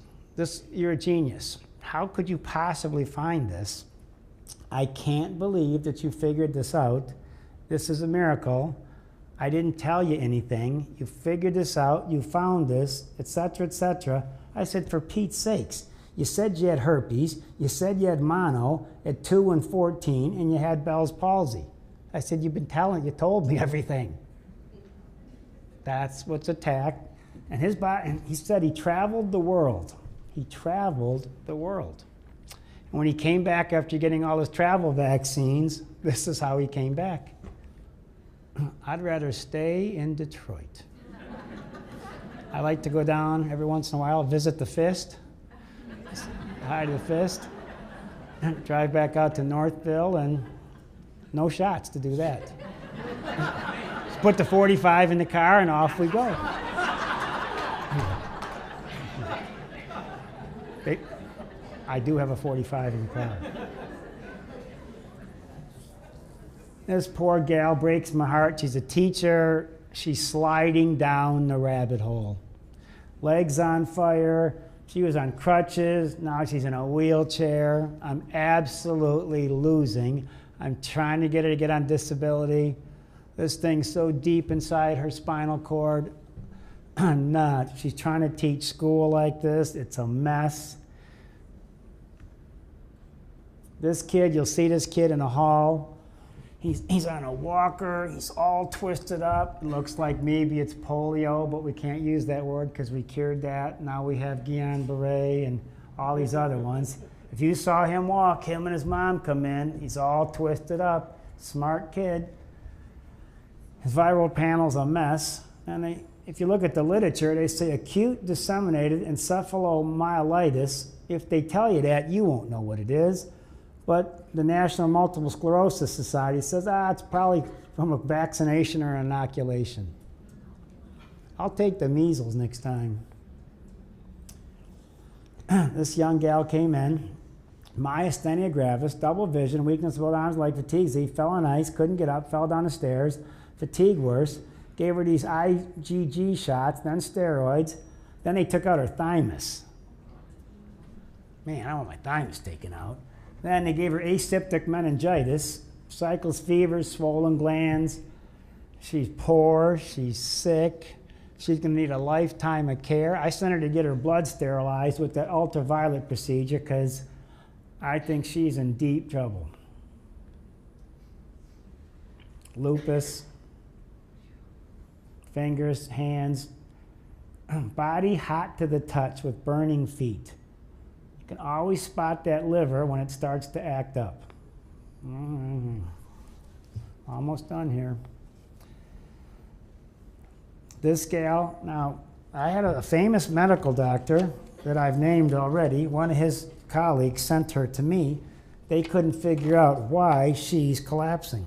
You're a genius. How could you possibly find this? I can't believe that you figured this out. This is a miracle. I didn't tell you anything. You figured this out. You found this, etc., etc. I said, for Pete's sakes, you said you had herpes. You said you had mono at 2 and 14, and you had Bell's palsy. I said, you told me everything. That's what's attacked. And he said he traveled the world. He traveled the world. When he came back after getting all his travel vaccines, this is how he came back. I'd rather stay in Detroit. I like to go down every once in a while, visit the Fist, hi to the Fist, drive back out to Northville, and no shots to do that. Just put the 45 in the car and off we go. I do have a 45 in the car. This poor gal breaks my heart. She's a teacher. She's sliding down the rabbit hole. Legs on fire. She was on crutches. Now she's in a wheelchair. I'm absolutely losing. I'm trying to get her to get on disability. This thing's so deep inside her spinal cord. I'm not. She's trying to teach school like this. It's a mess. This kid, you'll see this kid in the hall. He's on a walker. He's all twisted up. It looks like maybe it's polio, but we can't use that word because we cured that. Now we have Guillain-Barré and all these other ones. If you saw him walk, him and his mom come in, he's all twisted up. Smart kid. His viral panel's a mess. And if you look at the literature, they say acute disseminated encephalomyelitis. If they tell you that, you won't know what it is. But the National Multiple Sclerosis Society says, it's probably from a vaccination or inoculation. I'll take the measles next time. This young gal came in, myasthenia gravis, double vision, weakness of both arms, leg fatigue. He fell on ice, couldn't get up, fell down the stairs, fatigue worse. Gave her these IgG shots, then steroids. Then they took out her thymus. Man, I don't want my thymus taken out. Then they gave her aseptic meningitis, cycles, fevers, swollen glands. She's poor, she's sick. She's going to need a lifetime of care. I sent her to get her blood sterilized with that ultraviolet procedure because I think she's in deep trouble. Lupus, fingers, hands, body hot to the touch with burning feet. You can always spot that liver when it starts to act up. Almost done here. This gal, now, I had a famous medical doctor that I've named already. One of his colleagues sent her to me. They couldn't figure out why she's collapsing.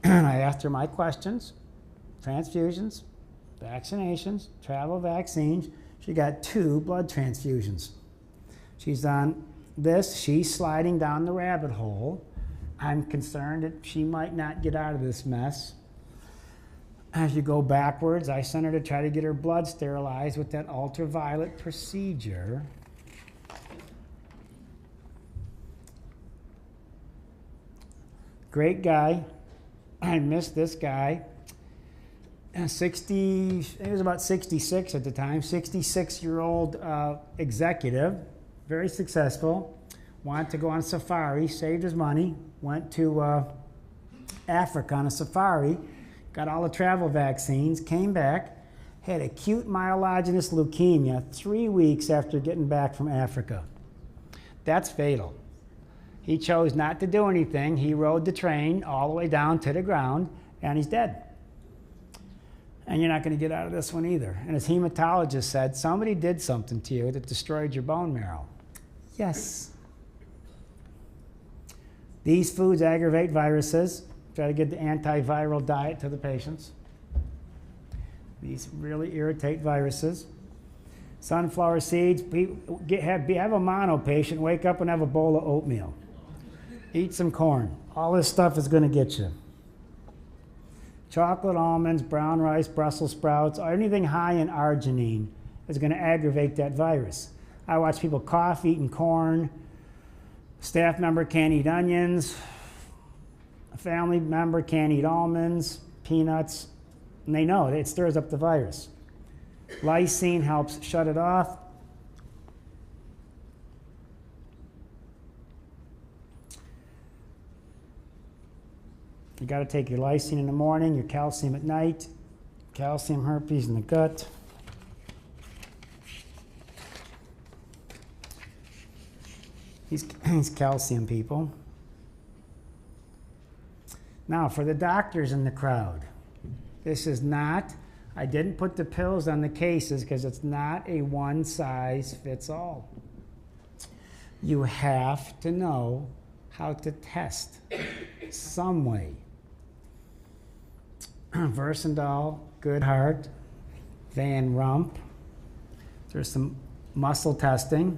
I asked her my questions, transfusions, vaccinations, travel vaccines. She got 2 blood transfusions. She's on this. She's sliding down the rabbit hole. I'm concerned that she might not get out of this mess. As you go backwards, I sent her to try to get her blood sterilized with that ultraviolet procedure. Great guy. I missed this guy. 60, he was about 66 at the time, 66-year-old executive, very successful, wanted to go on a safari, saved his money, went to Africa on a safari, got all the travel vaccines, came back, had acute myelogenous leukemia 3 weeks after getting back from Africa. That's fatal. He chose not to do anything. He rode the train all the way down to the ground, and he's dead. And you're not going to get out of this one either. And as hematologist said, somebody did something to you that destroyed your bone marrow. Yes. These foods aggravate viruses. Try to get the antiviral diet to the patients. These really irritate viruses. Sunflower seeds. Have a mono patient, wake up and have a bowl of oatmeal. Eat some corn. All this stuff is going to get you. Chocolate, almonds, brown rice, Brussels sprouts, or anything high in arginine is going to aggravate that virus. I watch people cough eating corn. A staff member can't eat onions. A family member can't eat almonds, peanuts, and they know it stirs up the virus. Lysine helps shut it off. You got to take your lysine in the morning, your calcium at night, calcium herpes in the gut. He's calcium, people. Now, for the doctors in the crowd, this is not, I didn't put the pills on the cases because it's not a one-size-fits-all. You have to know how to test some way. Versandol, Good Heart, Van Rump. There's some muscle testing.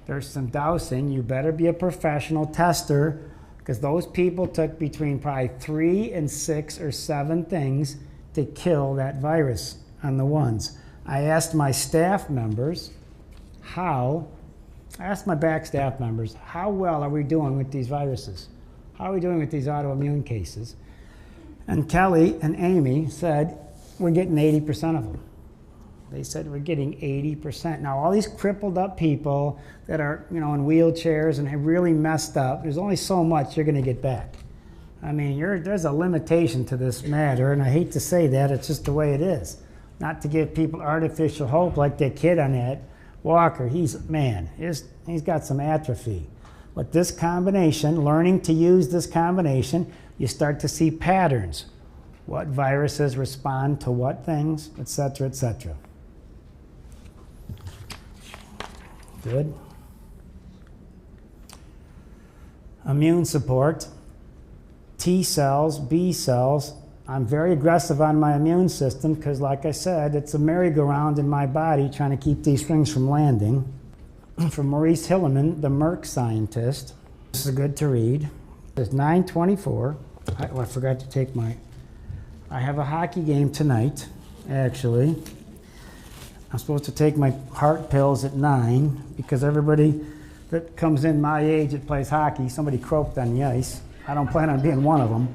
There's some dowsing. You better be a professional tester because those people took between probably 3 and 6 or 7 things to kill that virus on the ones. I asked my staff members I asked my back staff members, how well are we doing with these viruses? How are we doing with these autoimmune cases? And Kelly and Amy said, we're getting 80% of them. They said we're getting 80%. Now, all these crippled up people that are, in wheelchairs and have really messed up, there's only so much you're going to get back. I mean, there's a limitation to this matter, and I hate to say that, it's just the way it is. Not to give people artificial hope like that kid on that walker. He's got some atrophy. But this combination, learning to use this combination, you start to see patterns. What viruses respond to what things, et cetera, et cetera. Good. Immune support, T cells, B cells. I'm very aggressive on my immune system because, like I said, it's a merry-go-round in my body trying to keep these things from landing. From Maurice Hilleman, the Merck scientist. This is good to read. It's 9:24. I forgot to take I have a hockey game tonight, actually. I'm supposed to take my heart pills at 9 because everybody that comes in my age that plays hockey, somebody croaked on the ice. I don't plan on being one of them.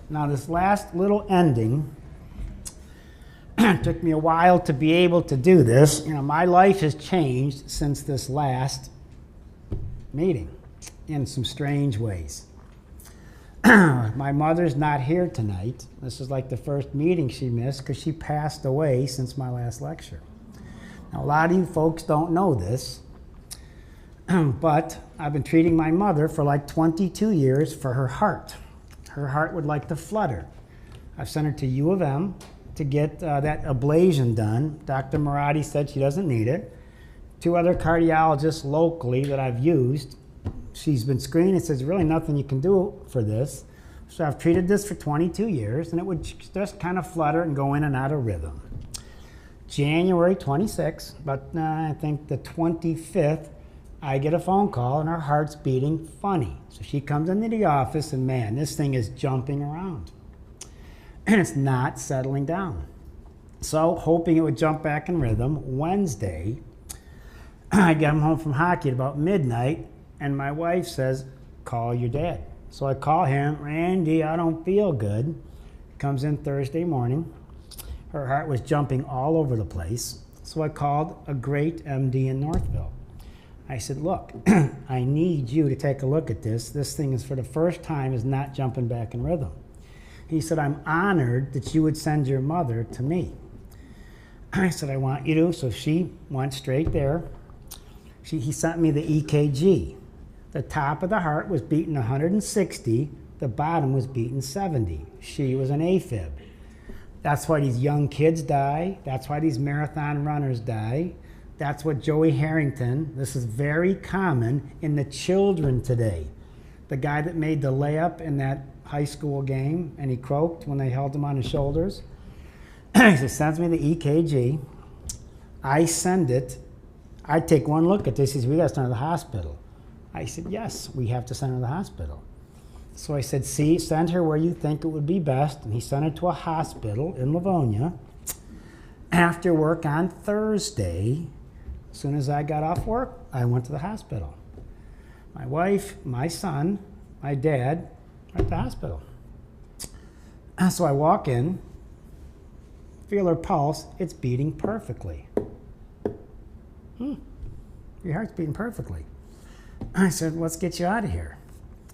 Now, this last little ending, it took me a while to be able to do this. My life has changed since this last meeting in some strange ways. My mother's not here tonight. This is like the first meeting she missed because she passed away since my last lecture. Now, a lot of you folks don't know this, but I've been treating my mother for like 22 years for her heart. Her heart would like to flutter. I've sent her to U of M to get that ablation done. Dr. Marati said she doesn't need it. 2 other cardiologists locally that I've used, she's been screened and says, really nothing you can do for this. So I've treated this for 22 years, and it would just kind of flutter and go in and out of rhythm. January 26th, but I think the 25th, I get a phone call, and her heart's beating funny. So she comes into the office, and man, this thing is jumping around. And it's not settling down. So, hoping it would jump back in rhythm, Wednesday, I get home from hockey at about midnight, and my wife says, call your dad. So I call him, Randy, I don't feel good. Comes in Thursday morning. Her heart was jumping all over the place. So I called a great MD in Northville. I said, look, I need you to take a look at this. This thing is, for the first time, is not jumping back in rhythm. He said, I'm honored that you would send your mother to me. I said, I want you to. So she went straight there. He sent me the EKG. The top of the heart was beating 160. The bottom was beating 70. She was an AFib. That's why these young kids die. That's why these marathon runners die. That's what Joey Harrington, this is very common in the children today. The guy that made the layup in that high school game, and he croaked when they held him on his shoulders. He sends me the EKG. I send it. I take one look at this. He says, we got to send her to the hospital. I said, yes, we have to send her to the hospital. So I said, see, send her where you think it would be best. And he sent her to a hospital in Livonia. After work on Thursday, as soon as I got off work, I went to the hospital. My wife, my son, my dad are at the hospital. So I walk in, feel her pulse, it's beating perfectly. Your heart's beating perfectly. I said, let's get you out of here.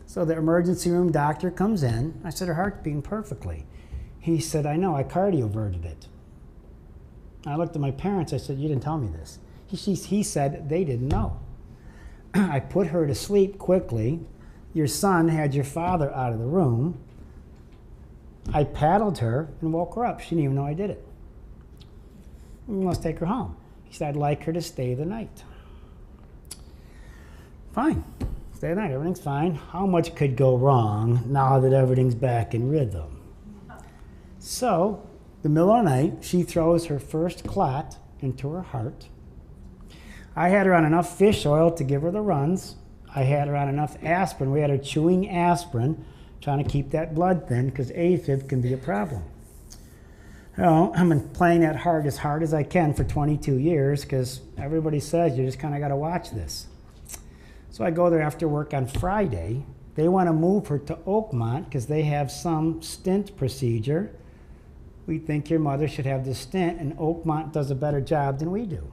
So the emergency room doctor comes in. I said, her heart's beating perfectly. He said, I know, I cardioverted it. I looked at my parents. I said, you didn't tell me this. He said they didn't know. I put her to sleep quickly. Your son had your father out of the room. I paddled her and woke her up. She didn't even know I did it. Let's take her home. He said, I'd like her to stay the night. Fine. Stay the night. Everything's fine. How much could go wrong now that everything's back in rhythm? So, the middle of the night, she throws her first clot into her heart. I had her on enough fish oil to give her the runs. I had her on enough aspirin. We had her chewing aspirin, trying to keep that blood thin, because AFib can be a problem. I've been playing that as hard as I can for 22 years, because everybody says you just kind of got to watch this. So I go there after work on Friday. They want to move her to Oakmont because they have some stent procedure. We think your mother should have this stent, and Oakmont does a better job than we do.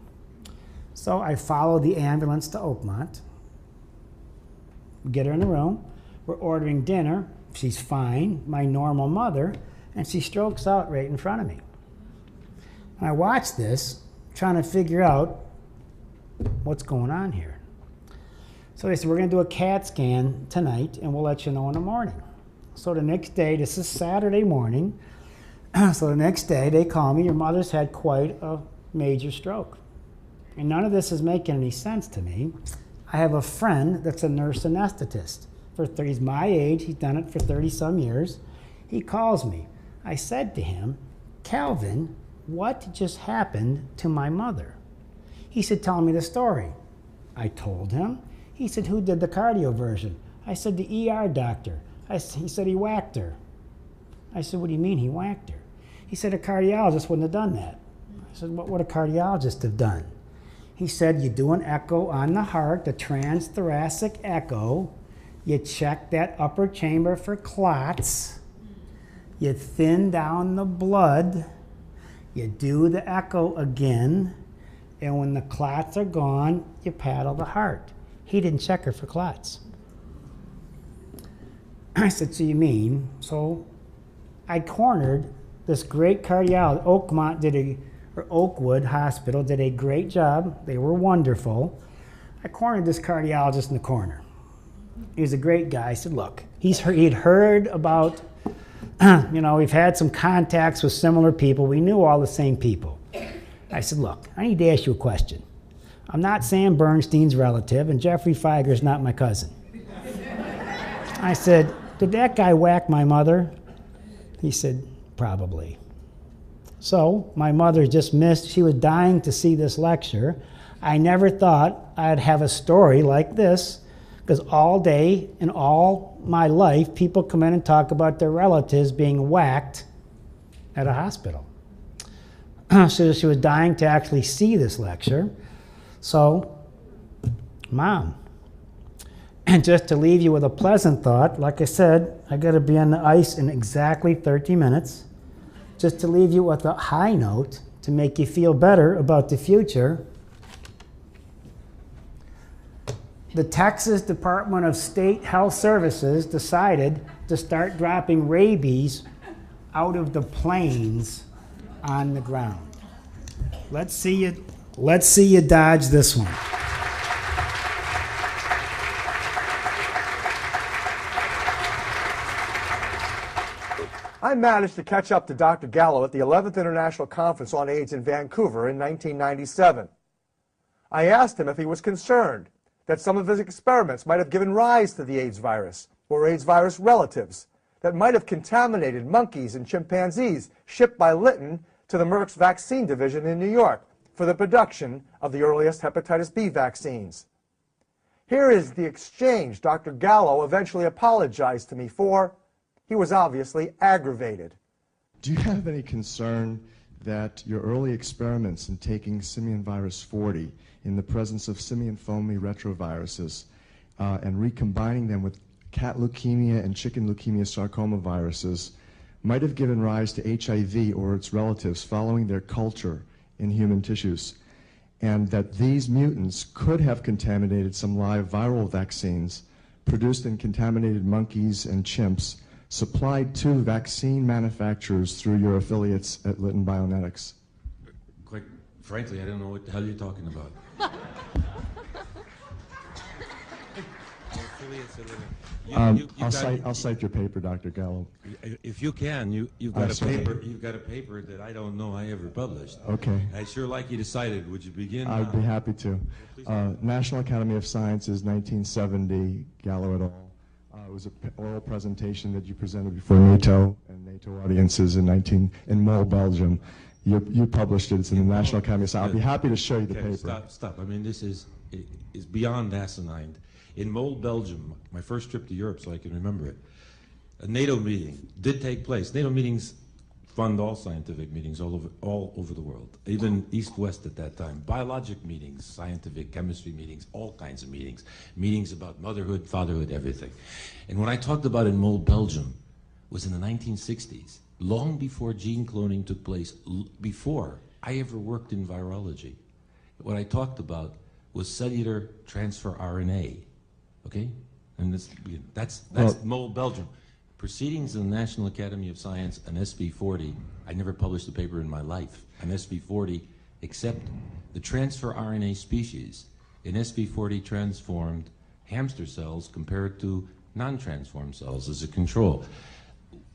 So I follow the ambulance to Oakmont. We get her in the room. We're ordering dinner. She's fine, my normal mother, and she strokes out right in front of me. And I watch this, trying to figure out what's going on here. So they said, we're going to do a CAT scan tonight, and we'll let you know in the morning. So the next day, this is Saturday morning, so the next day they call me, your mother's had quite a major stroke. And none of this is making any sense to me. I have a friend that's a nurse anesthetist. He's my age, he's done it for 30-some years. He calls me. I said to him, Calvin, what just happened to my mother? He said, tell me the story. I told him. He said, who did the cardioversion? I said, the ER doctor. He said, he whacked her. I said, what do you mean he whacked her? He said, a cardiologist wouldn't have done that. I said, what would a cardiologist have done? He said, you do an echo on the heart, the transthoracic echo. You check that upper chamber for clots. You thin down the blood. You do the echo again. And when the clots are gone, you paddle the heart. He didn't check her for clots. I said, so you mean? So I cornered this great cardiologist. Oakwood Hospital did a great job. They were wonderful. I cornered this cardiologist in the corner. He was a great guy. I said, look, he'd heard about, we've had some contacts with similar people. We knew all the same people. I said, look, I need to ask you a question. I'm not Sam Bernstein's relative, and Jeffrey Feiger's not my cousin. I said, did that guy whack my mother? He said, probably. So my mother just missed. She was dying to see this lecture. I never thought I'd have a story like this, because all day and all my life, people come in and talk about their relatives being whacked at a hospital. So she was dying to actually see this lecture. So, Mom, and just to leave you with a pleasant thought, like I said, I got to be on the ice in exactly 30 minutes. Just to leave you with a high note, to make you feel better about the future, the Texas Department of State Health Services decided to start dropping rabies out of the planes on the ground. Let's see you dodge this one. I managed to catch up to Dr. Gallo at the 11th International Conference on AIDS in Vancouver in 1997. I asked him if he was concerned that some of his experiments might have given rise to the AIDS virus or AIDS virus relatives that might have contaminated monkeys and chimpanzees shipped by Lytton to the Merck's vaccine division in New York for the production of the earliest hepatitis B vaccines. Here is the exchange Dr. Gallo eventually apologized to me for. He was obviously aggravated. Do you have any concern that your early experiments in taking simian virus 40 in the presence of simian foamy retroviruses and recombining them with cat leukemia and chicken leukemia sarcoma viruses might have given rise to HIV or its relatives following their culture in human tissues, and that these mutants could have contaminated some live viral vaccines produced in contaminated monkeys and chimps supplied to vaccine manufacturers through your affiliates at Lytton Bionetics? quite frankly, I don't know what the hell you're talking about. I'll cite your paper, Dr. Gallo. If you can, you've got a paper. You've got a paper that I don't know I ever published. Okay. I'd sure like you to cite it. Would you begin? I'd be happy to. National Academy of Sciences, 1970, Gallo et al. It was an oral presentation that you presented before NATO and NATO audiences in Mol, Belgium. You published it. It's in the National Academy of Sciences. I'll be happy to show you the paper. Stop. I mean, this is beyond asinine. In Mol, Belgium, my first trip to Europe, so I can remember it, a NATO meeting did take place. NATO meetings fund all scientific meetings all over the world, even East-West at that time. Biologic meetings, scientific, chemistry meetings, all kinds of meetings. Meetings about motherhood, fatherhood, everything. And what I talked about in Mol, Belgium was in the 1960s, long before gene cloning took place, before I ever worked in virology. What I talked about was cellular transfer RNA. Okay, and that's Mol, Belgium. Proceedings of the National Academy of Science, an SV40. I never published a paper in my life. An SV40, except the transfer RNA species. In SV40 transformed hamster cells compared to non-transformed cells as a control.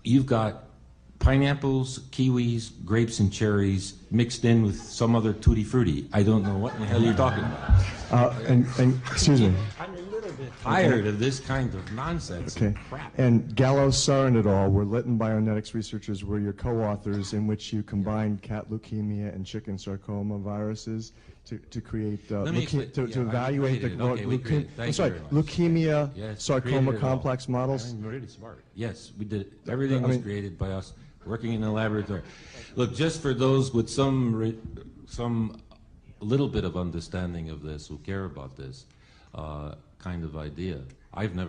You've got pineapples, kiwis, grapes, and cherries mixed in with some other tutti frutti. I don't know what in the hell you're talking about. And excuse me. I'm a little bit tired of this kind of nonsense. Okay. Crap. And Gallo, Sarin et al. Were Lytton bionetics researchers were your co-authors in which you combined cat leukemia and chicken sarcoma viruses to create to evaluate the leukemia sarcoma complex models. I'm really smart. Yes, we did it. Everything was created by us working in the laboratory. Look, just for those with some little bit of understanding of this, who care about this kind of idea. I've had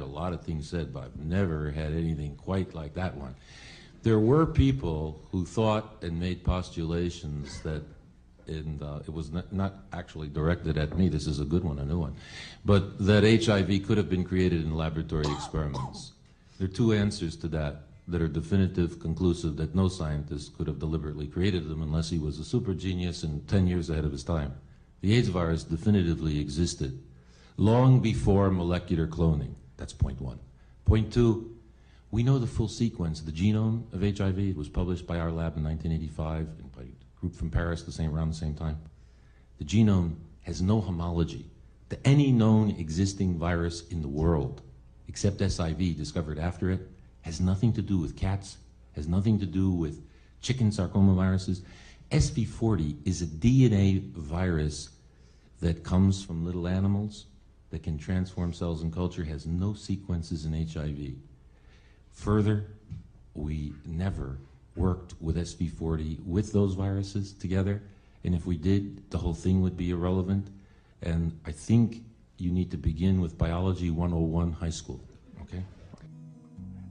a lot of things said, but I've never had anything quite like that one. There were people who thought and made postulations that, and it was not actually directed at me, this is a good one, a new one, but that HIV could have been created in laboratory experiments. There are two answers to that are definitive, conclusive, that no scientist could have deliberately created them unless he was a super genius and 10 years ahead of his time. The AIDS virus definitively existed long before molecular cloning. That's point one. Point two, we know the full sequence, the genome of HIV. It was published by our lab in 1985 and by a group from Paris around the same time. The genome has no homology to any known existing virus in the world, except SIV, discovered after it. Has nothing to do with cats, has nothing to do with chicken sarcoma viruses. SV40 is a DNA virus that comes from little animals that can transform cells in culture, has no sequences in HIV. Further, we never worked with SV40 with those viruses together, and if we did, the whole thing would be irrelevant. And I think you need to begin with Biology 101 high school, okay?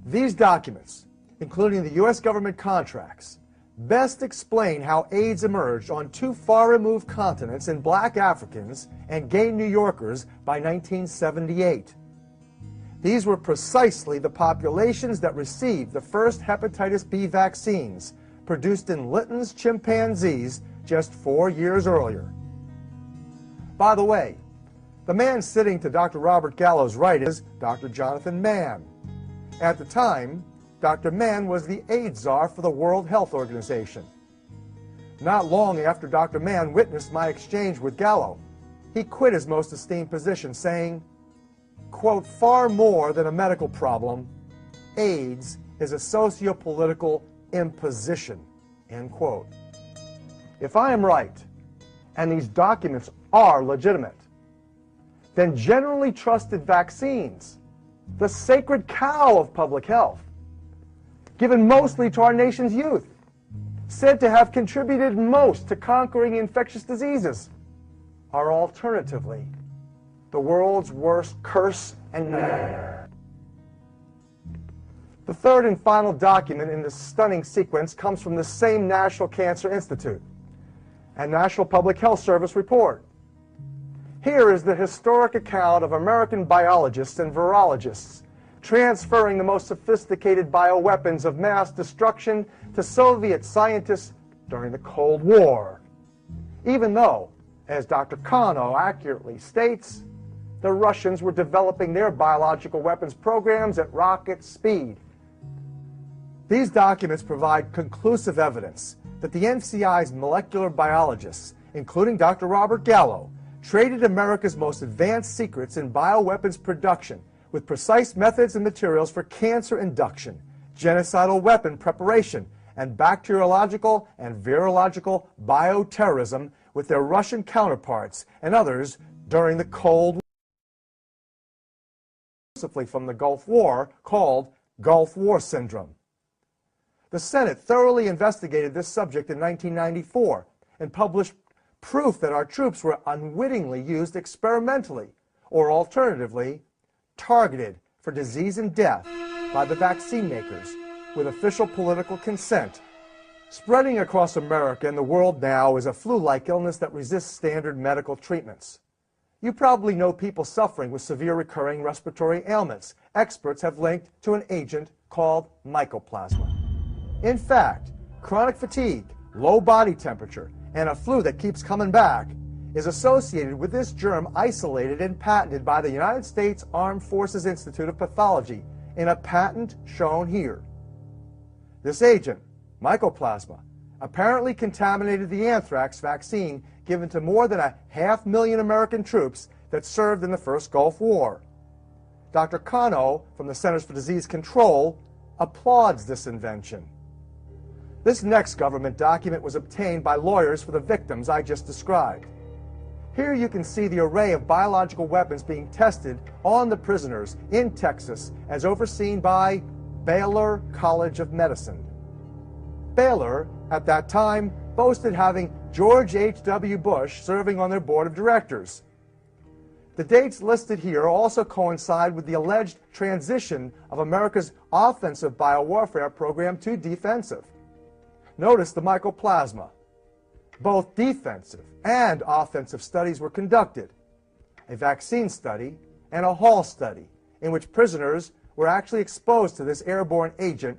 These documents, including the U.S. government contracts, best explain how AIDS emerged on two far-removed continents in black Africans and gay New Yorkers by 1978. These were precisely the populations that received the first hepatitis B vaccines produced in Lytton's chimpanzees just 4 years earlier. By the way, the man sitting to Dr. Robert Gallo's right is Dr. Jonathan Mann. At the time, Dr. Mann was the AIDS czar for the World Health Organization. Not long after Dr. Mann witnessed my exchange with Gallo, he quit his most esteemed position, saying, quote, far more than a medical problem, AIDS is a socio-political imposition, end quote. If I am right, and these documents are legitimate, then generally trusted vaccines, the sacred cow of public health, given mostly to our nation's youth, said to have contributed most to conquering infectious diseases, are alternatively the world's worst curse and nightmare. The third and final document in this stunning sequence comes from the same National Cancer Institute and National Public Health Service report. Here is the historic account of American biologists and virologists transferring the most sophisticated bioweapons of mass destruction to Soviet scientists during the Cold War, even though, as Dr. Kano accurately states, the Russians were developing their biological weapons programs at rocket speed. These documents provide conclusive evidence that the NCI's molecular biologists, including Dr. Robert Gallo, traded America's most advanced secrets in bioweapons production with precise methods and materials for cancer induction, genocidal weapon preparation, and bacteriological and virological bioterrorism with their Russian counterparts and others during the Cold War, from the Gulf War, called Gulf War Syndrome. The Senate thoroughly investigated this subject in 1994 and published proof that our troops were unwittingly used experimentally, or alternatively, targeted for disease and death by the vaccine makers with official political consent. Spreading across America and the world now is a flu-like illness that resists standard medical treatments. You probably know people suffering with severe recurring respiratory ailments experts have linked to an agent called mycoplasma. In fact, chronic fatigue, low body temperature, and a flu that keeps coming back is associated with this germ isolated and patented by the United States Armed Forces Institute of Pathology in a patent shown here. This agent, mycoplasma, apparently contaminated the anthrax vaccine given to more than 500,000 American troops that served in the first Gulf War. Dr. Kano from the Centers for Disease Control applauds this invention. This next government document was obtained by lawyers for the victims I just described. Here you can see the array of biological weapons being tested on the prisoners in Texas as overseen by Baylor College of Medicine. Baylor, at that time, boasted having George H.W. Bush serving on their board of directors. The dates listed here also coincide with the alleged transition of America's offensive biowarfare program to defensive. Notice the mycoplasma. Both defensive and offensive studies were conducted, a vaccine study and a hall study, in which prisoners were actually exposed to this airborne agent